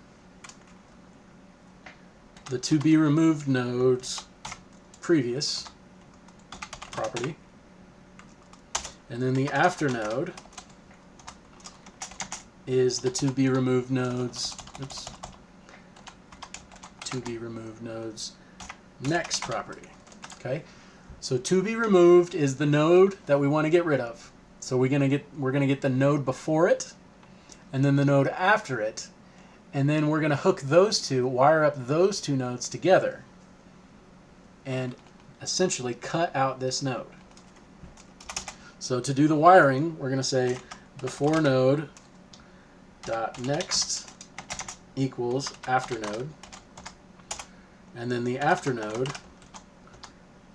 to be removed node's previous property, and then the after node is the to be removed node's next property. Okay, so to be removed is the node that we want to get rid of. So we're gonna get the node before it, and then the node after it, and then we're gonna hook those two, wire up those two nodes together, and essentially cut out this node. So to do the wiring, we're gonna say before node dot next equals after node, and then the after node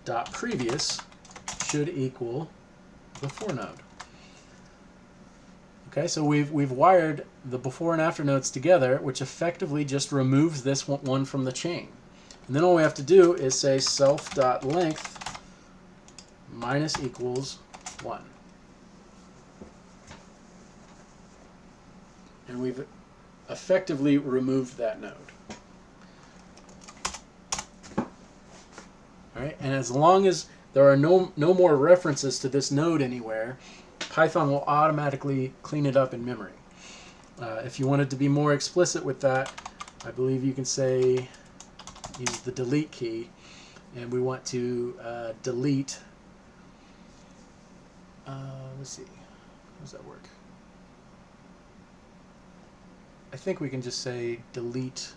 dot previous should equal before node. Okay, so we've wired the before and after nodes together, which effectively just removes this one from the chain. And then all we have to do is say self.length minus equals 1. And we've effectively removed that node. All right, and as long as there are no more references to this node anywhere, Python will automatically clean it up in memory. If you wanted to be more explicit with that, I believe you can say, use the delete key, and we want to delete, let's see, how does that work? I think we can just say delete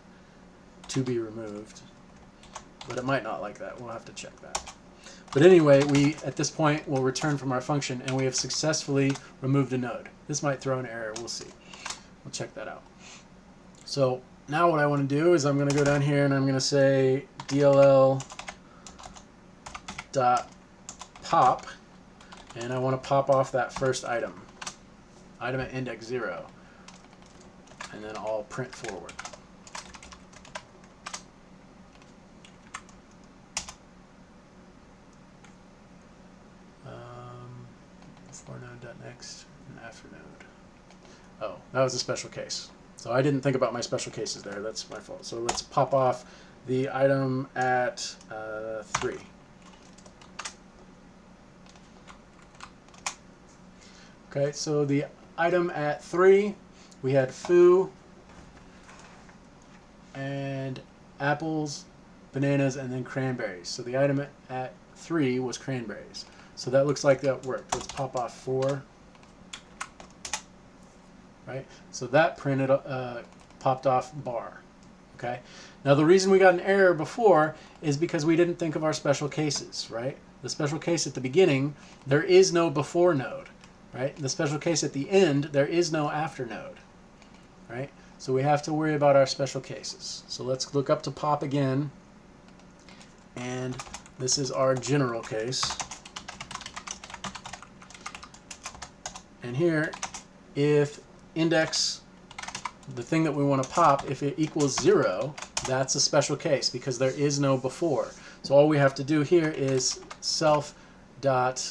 to be removed, but it might not like that. We'll have to check that. But anyway, we, at this point, will return from our function, and we have successfully removed a node. This might throw an error. We'll see. We'll check that out. So now what I want to do is I'm going to go down here and I'm going to say DLL dot pop, and I want to pop off that first item at index 0, and then I'll print forward. Before node.next and after node. Oh, that was a special case. So I didn't think about my special cases there. That's my fault. So let's pop off the item at 3. Okay, so the item at 3, we had foo and apples, bananas, and then cranberries. So the item at 3 was cranberries. So that looks like that worked. Let's pop off 4. Right? So that printed, popped off bar. Okay? Now the reason we got an error before is because we didn't think of our special cases, right? The special case at the beginning, there is no before node, right? The special case at the end, there is no after node, right? So we have to worry about our special cases. So let's look up to pop again, and this is our general case. And here, if index, the thing that we want to pop, if it equals 0, that's a special case because there is no before. So all we have to do here is self.start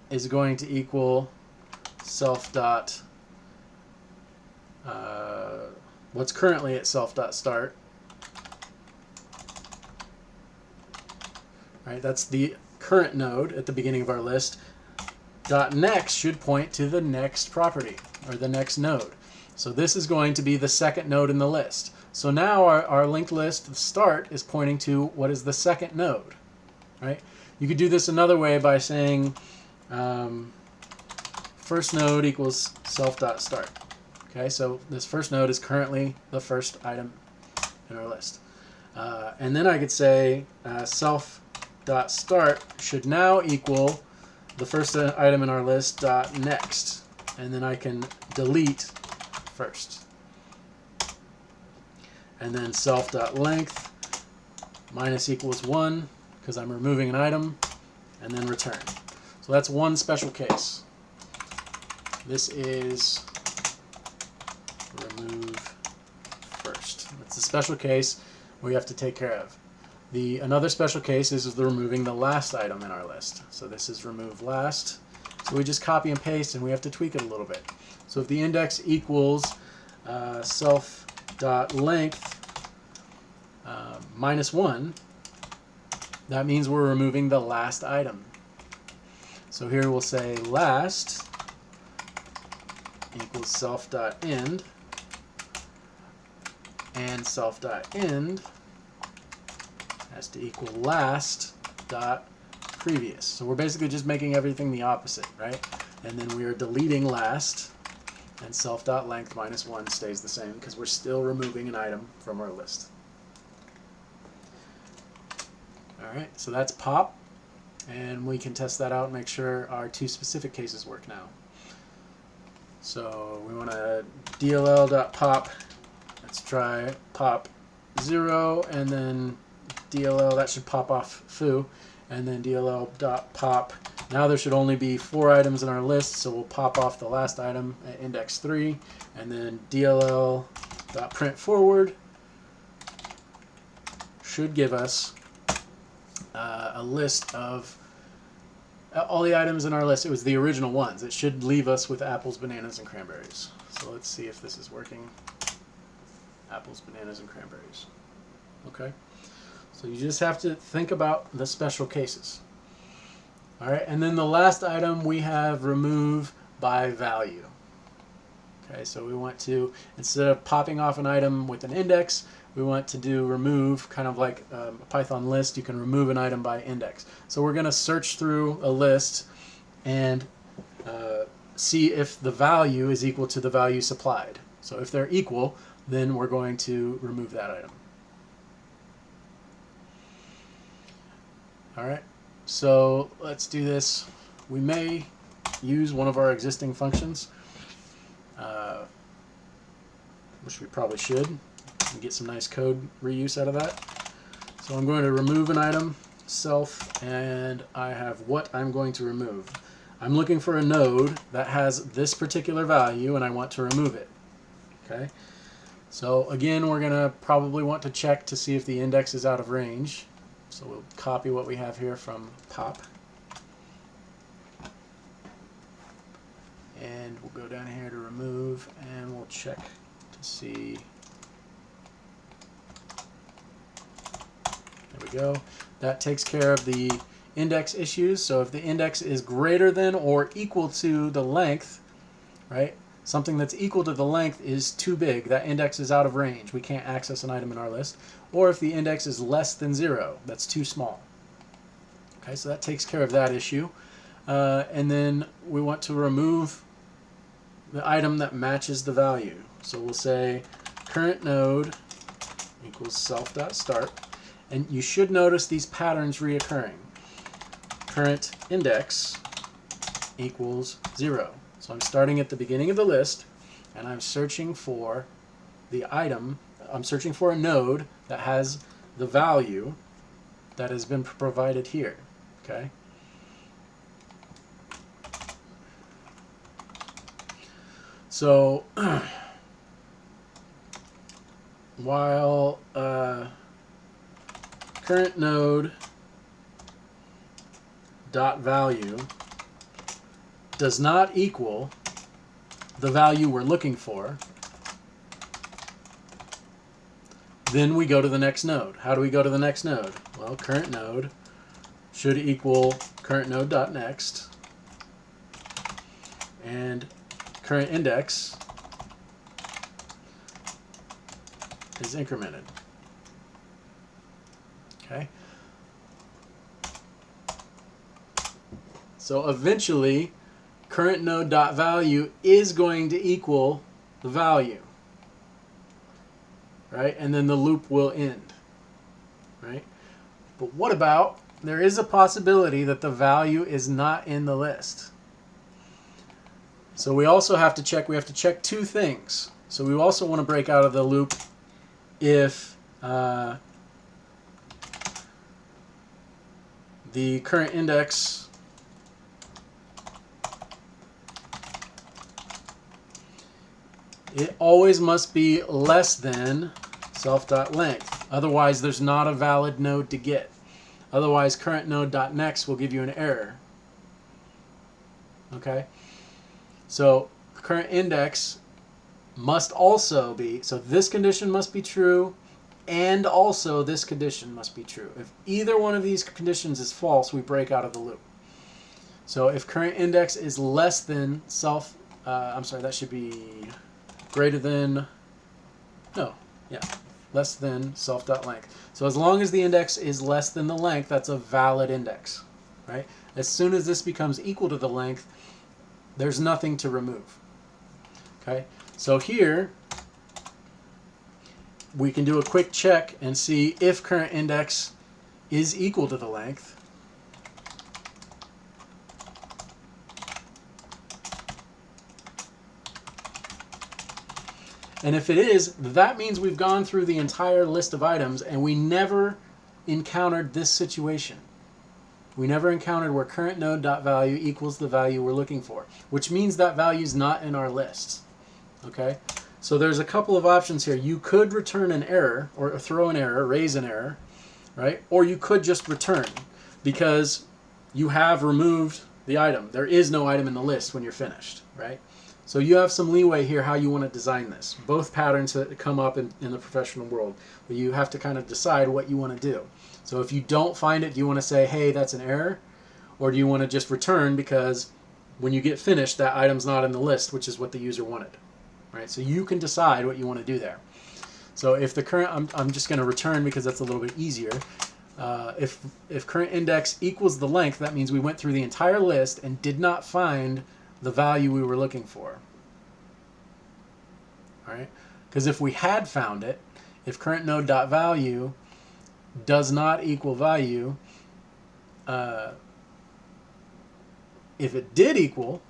is going to equal self. What's currently at self.start. Right, that's the current node at the beginning of our list. .next should point to the next property, or the next node. So this is going to be the second node in the list. So now our linked list, the start, is pointing to what is the second node. Right? You could do this another way by saying first node equals self.start. Okay, so this first node is currently the first item in our list. And then I could say self.start should now equal the first item in our list .next, and then I can delete first. And then self.length minus equals 1 because I'm removing an item, and then return. So that's one special case. This is remove first. That's a special case we have to take care of. Another special case is the removing the last item in our list. So this is remove last. So we just copy and paste, and we have to tweak it a little bit. So if the index equals self.length minus 1, that means we're removing the last item. So here we'll say last equals self.end, and self.end has to equal last dot previous. So we're basically just making everything the opposite, right? And then we are deleting last, and self.length minus 1 stays the same because we're still removing an item from our list. Alright, so that's pop, and we can test that out and make sure our two specific cases work now. So we want to dll.pop, let's try pop 0, and then DLL, that should pop off foo, and then DLL.pop. Now there should only be 4 items in our list, so we'll pop off the last item at index 3, and then DLL.print forward should give us a list of all the items in our list. It was the original ones. It should leave us with apples, bananas, and cranberries. So let's see if this is working. Apples, bananas, and cranberries. Okay. So you just have to think about the special cases. All right, and then the last item we have remove by value. Okay, so we want to, instead of popping off an item with an index, we want to do remove, kind of like a Python list. You can remove an item by index. So we're going to search through a list and see if the value is equal to the value supplied. So if they're equal, then we're going to remove that item. Alright, so let's do this. We may use one of our existing functions. which we probably should, and get some nice code reuse out of that. So I'm going to remove an item, self, and I have what I'm going to remove. I'm looking for a node that has this particular value, and I want to remove it. Okay. So again, we're going to probably want to check to see if the index is out of range. So we'll copy what we have here from pop. And we'll go down here to remove, and we'll check to see. There we go. That takes care of the index issues. So if the index is greater than or equal to the length, right? Something that's equal to the length is too big. That index is out of range. We can't access an item in our list. Or if the index is less than 0, that's too small. Okay, so that takes care of that issue. And then we want to remove the item that matches the value. So we'll say current node equals self.start. And you should notice these patterns reoccurring. Current index equals 0. So I'm starting at the beginning of the list, and I'm searching for the item. I'm searching for a node that has the value that has been provided here. Okay. So while current node dot value does not equal the value we're looking for, then we go to the next node. How do we go to the next node? Well, current node should equal current node dot next, and current index is incremented. Okay. So eventually, current node dot value is going to equal the value, right? And then the loop will end, right? But what about, there is a possibility that the value is not in the list. So we also have to check, two things. So we also want to break out of the loop if the current index it always must be less than self.length. Otherwise, there's not a valid node to get. Otherwise, current node.next will give you an error. Okay? So current index must also be, so this condition must be true, and also this condition must be true. If either one of these conditions is false, we break out of the loop. So if current index is less than that should be greater than, less than self.length. So as long as the index is less than the length, that's a valid index, right? As soon as this becomes equal to the length, there's nothing to remove. Okay, so here we can do a quick check and see if current index is equal to the length. And if it is, that means we've gone through the entire list of items and we never encountered this situation. We never encountered where current node.value equals the value we're looking for, which means that value is not in our list. Okay? So there's a couple of options here. You could return an error, or throw an error, raise an error, right? Or you could just return, because you have removed the item. There is no item in the list when you're finished, right? So you have some leeway here how you want to design this. Both patterns that come up in the professional world, but you have to kind of decide what you want to do. So if you don't find it, do you want to say, hey, that's an error? Or do you want to just return because when you get finished, that item's not in the list, which is what the user wanted, right? So you can decide what you want to do there. So if the current, I'm just going to return because that's a little bit easier. If current index equals the length, that means we went through the entire list and did not find the value we were looking for. All right? Because if we had found it, if current node.value does not equal value, if it did equal,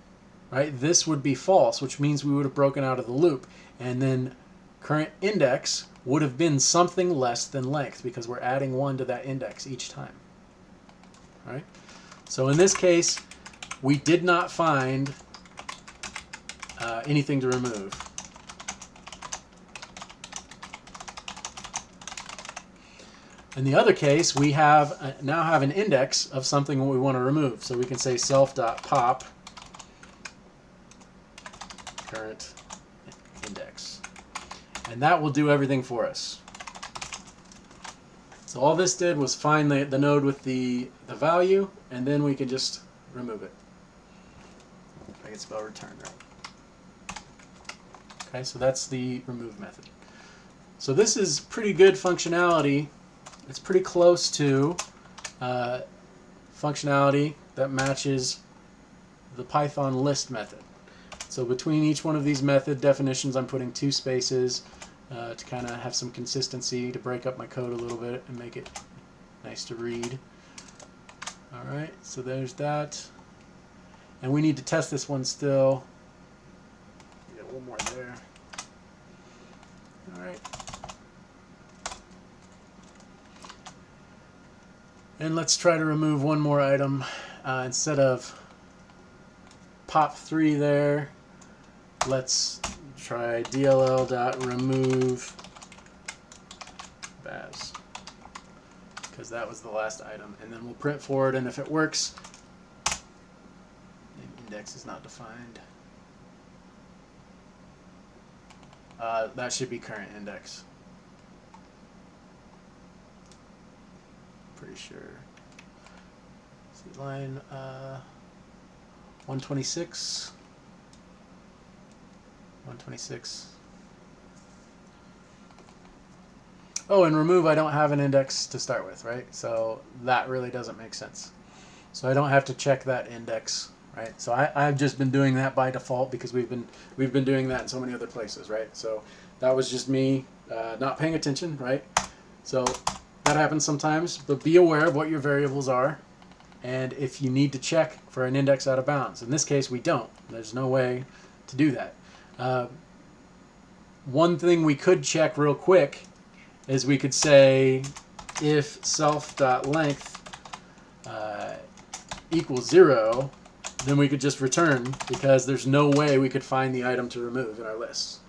right, this would be false, which means we would have broken out of the loop, and then current index would have been something less than length because we're adding 1 to that index each time. All right? So in this case, we did not find anything to remove. In the other case, we have now have an index of something we want to remove. So we can say self.pop current index. And that will do everything for us. So all this did was find the node with the value, and then we can just remove it. I can spell return right. Okay, so that's the remove method. So this is pretty good functionality. It's pretty close to functionality that matches the Python list method. So between each one of these method definitions, I'm putting 2 spaces to kind of have some consistency, to break up my code a little bit and make it nice to read. All right, so there's that. And we need to test this one still. Get one more there. All right. And let's try to remove one more item. Instead of pop3 there, let's try dll.remove baz, because that was the last item. And then we'll print forward, and if it works, the index is not defined. That should be current index. Pretty sure. See line 126. 126. Oh, and remove, I don't have an index to start with, right? So that really doesn't make sense. So I don't have to check that index, right? So I've just been doing that by default because we've been doing that in so many other places, right? So that was just me not paying attention, right? So that happens sometimes, but be aware of what your variables are, and if you need to check for an index out of bounds. In this case, we don't. There's no way to do that. One thing we could check real quick is we could say if self.length equals 0, then we could just return, because there's no way we could find the item to remove in our list,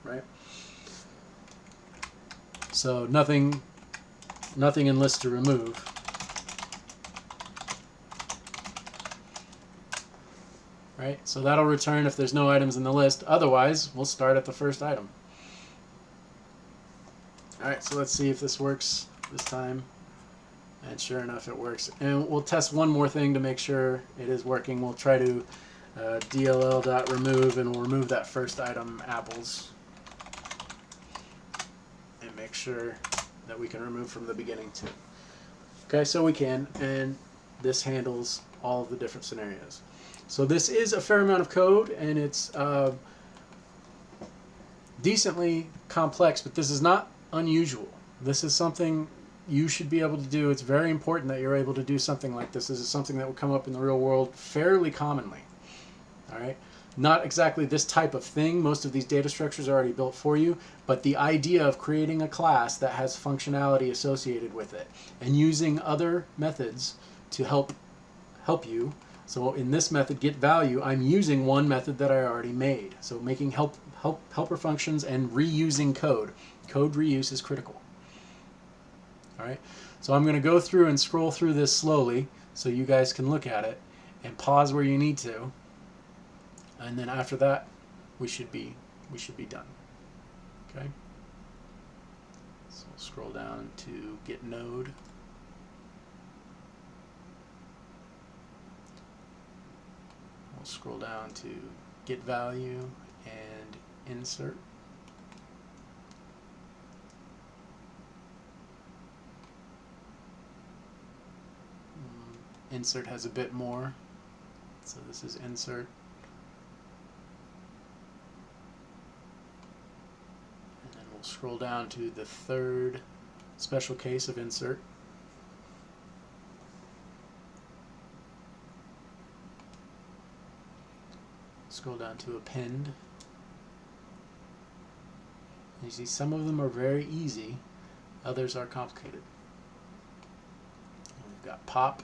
right? So nothing in list to remove. Right? So that'll return if there's no items in the list. Otherwise, we'll start at the first item. Alright, so let's see if this works this time. And sure enough, it works. And we'll test one more thing to make sure it is working. We'll try to dll.remove, and we'll remove that first item, apples. And make sure that we can remove from the beginning too. Okay, so we can, and this handles all of the different scenarios. So this is a fair amount of code, and it's decently complex, but this is not unusual. This is something you should be able to do. It's very important that you're able to do something like this. This is something that will come up in the real world fairly commonly. All right? Not exactly this type of thing. Most of these data structures are already built for you, but the idea of creating a class that has functionality associated with it and using other methods to help you. So in this method, get value, I'm using one method that I already made. So making helper functions and reusing code. Code reuse is critical. All right. So I'm going to go through and scroll through this slowly so you guys can look at it and pause where you need to. And then after that, we should be done. Okay. So we'll scroll down to get node. We'll scroll down to get value and insert. Insert has a bit more, so this is insert. And then we'll scroll down to the third special case of insert. Scroll down to append. You see, some of them are very easy, others are complicated. We've got pop.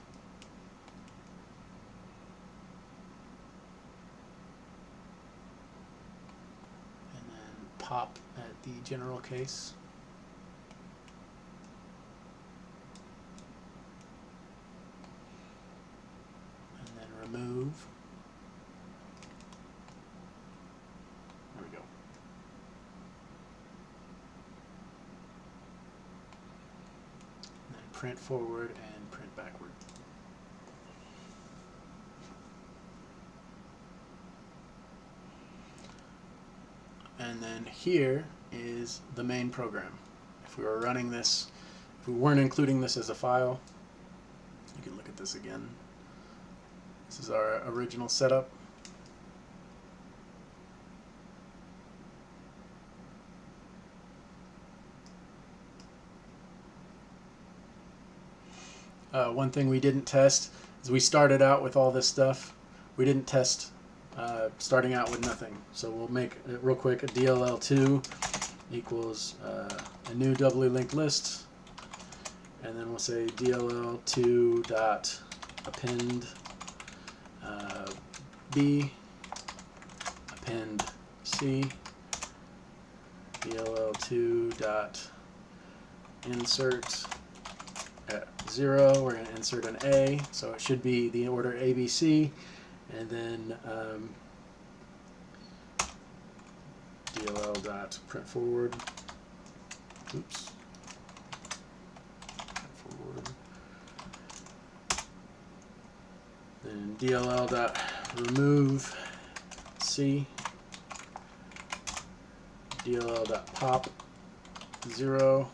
And then pop at the general case. And then remove. There we go. And then print forward and print backward. And then here is the main program. If we were running this, if we weren't including this as a file, you can look at this again. This is our original setup. One thing we didn't test is we started out with all this stuff. We didn't test starting out with nothing. So we'll make it real quick. A DLL2 equals a new doubly linked list, and then we'll say DLL2 dot append B, append C, DLL2 dot insert at 0. We're going to insert an A, so it should be the order ABC, and then DLL dot print forward. Oops. Print forward. Then DLL dot remove C. DLL dot pop 0.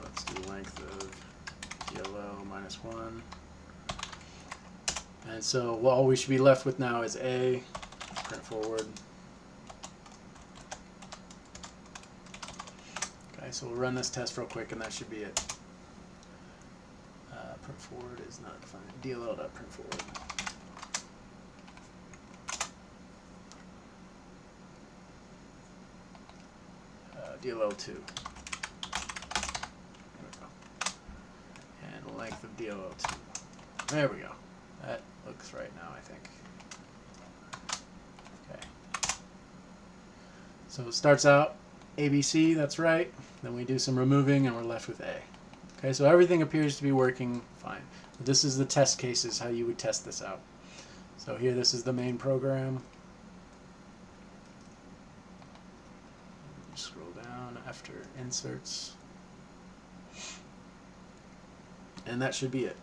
Let's do length of DLL minus 1. And so all we should be left with now is A, print forward. Okay, so we'll run this test real quick and that should be it. Print forward is not defined. DLL.print forward. DLL2. There we go. And length of DLL2. There we go. That looks right now, I think. Okay. So it starts out ABC, that's right. Then we do some removing and we're left with A. Okay, so everything appears to be working fine. This is the test cases, how you would test this out. So here, this is the main program. Scroll down after inserts. And that should be it.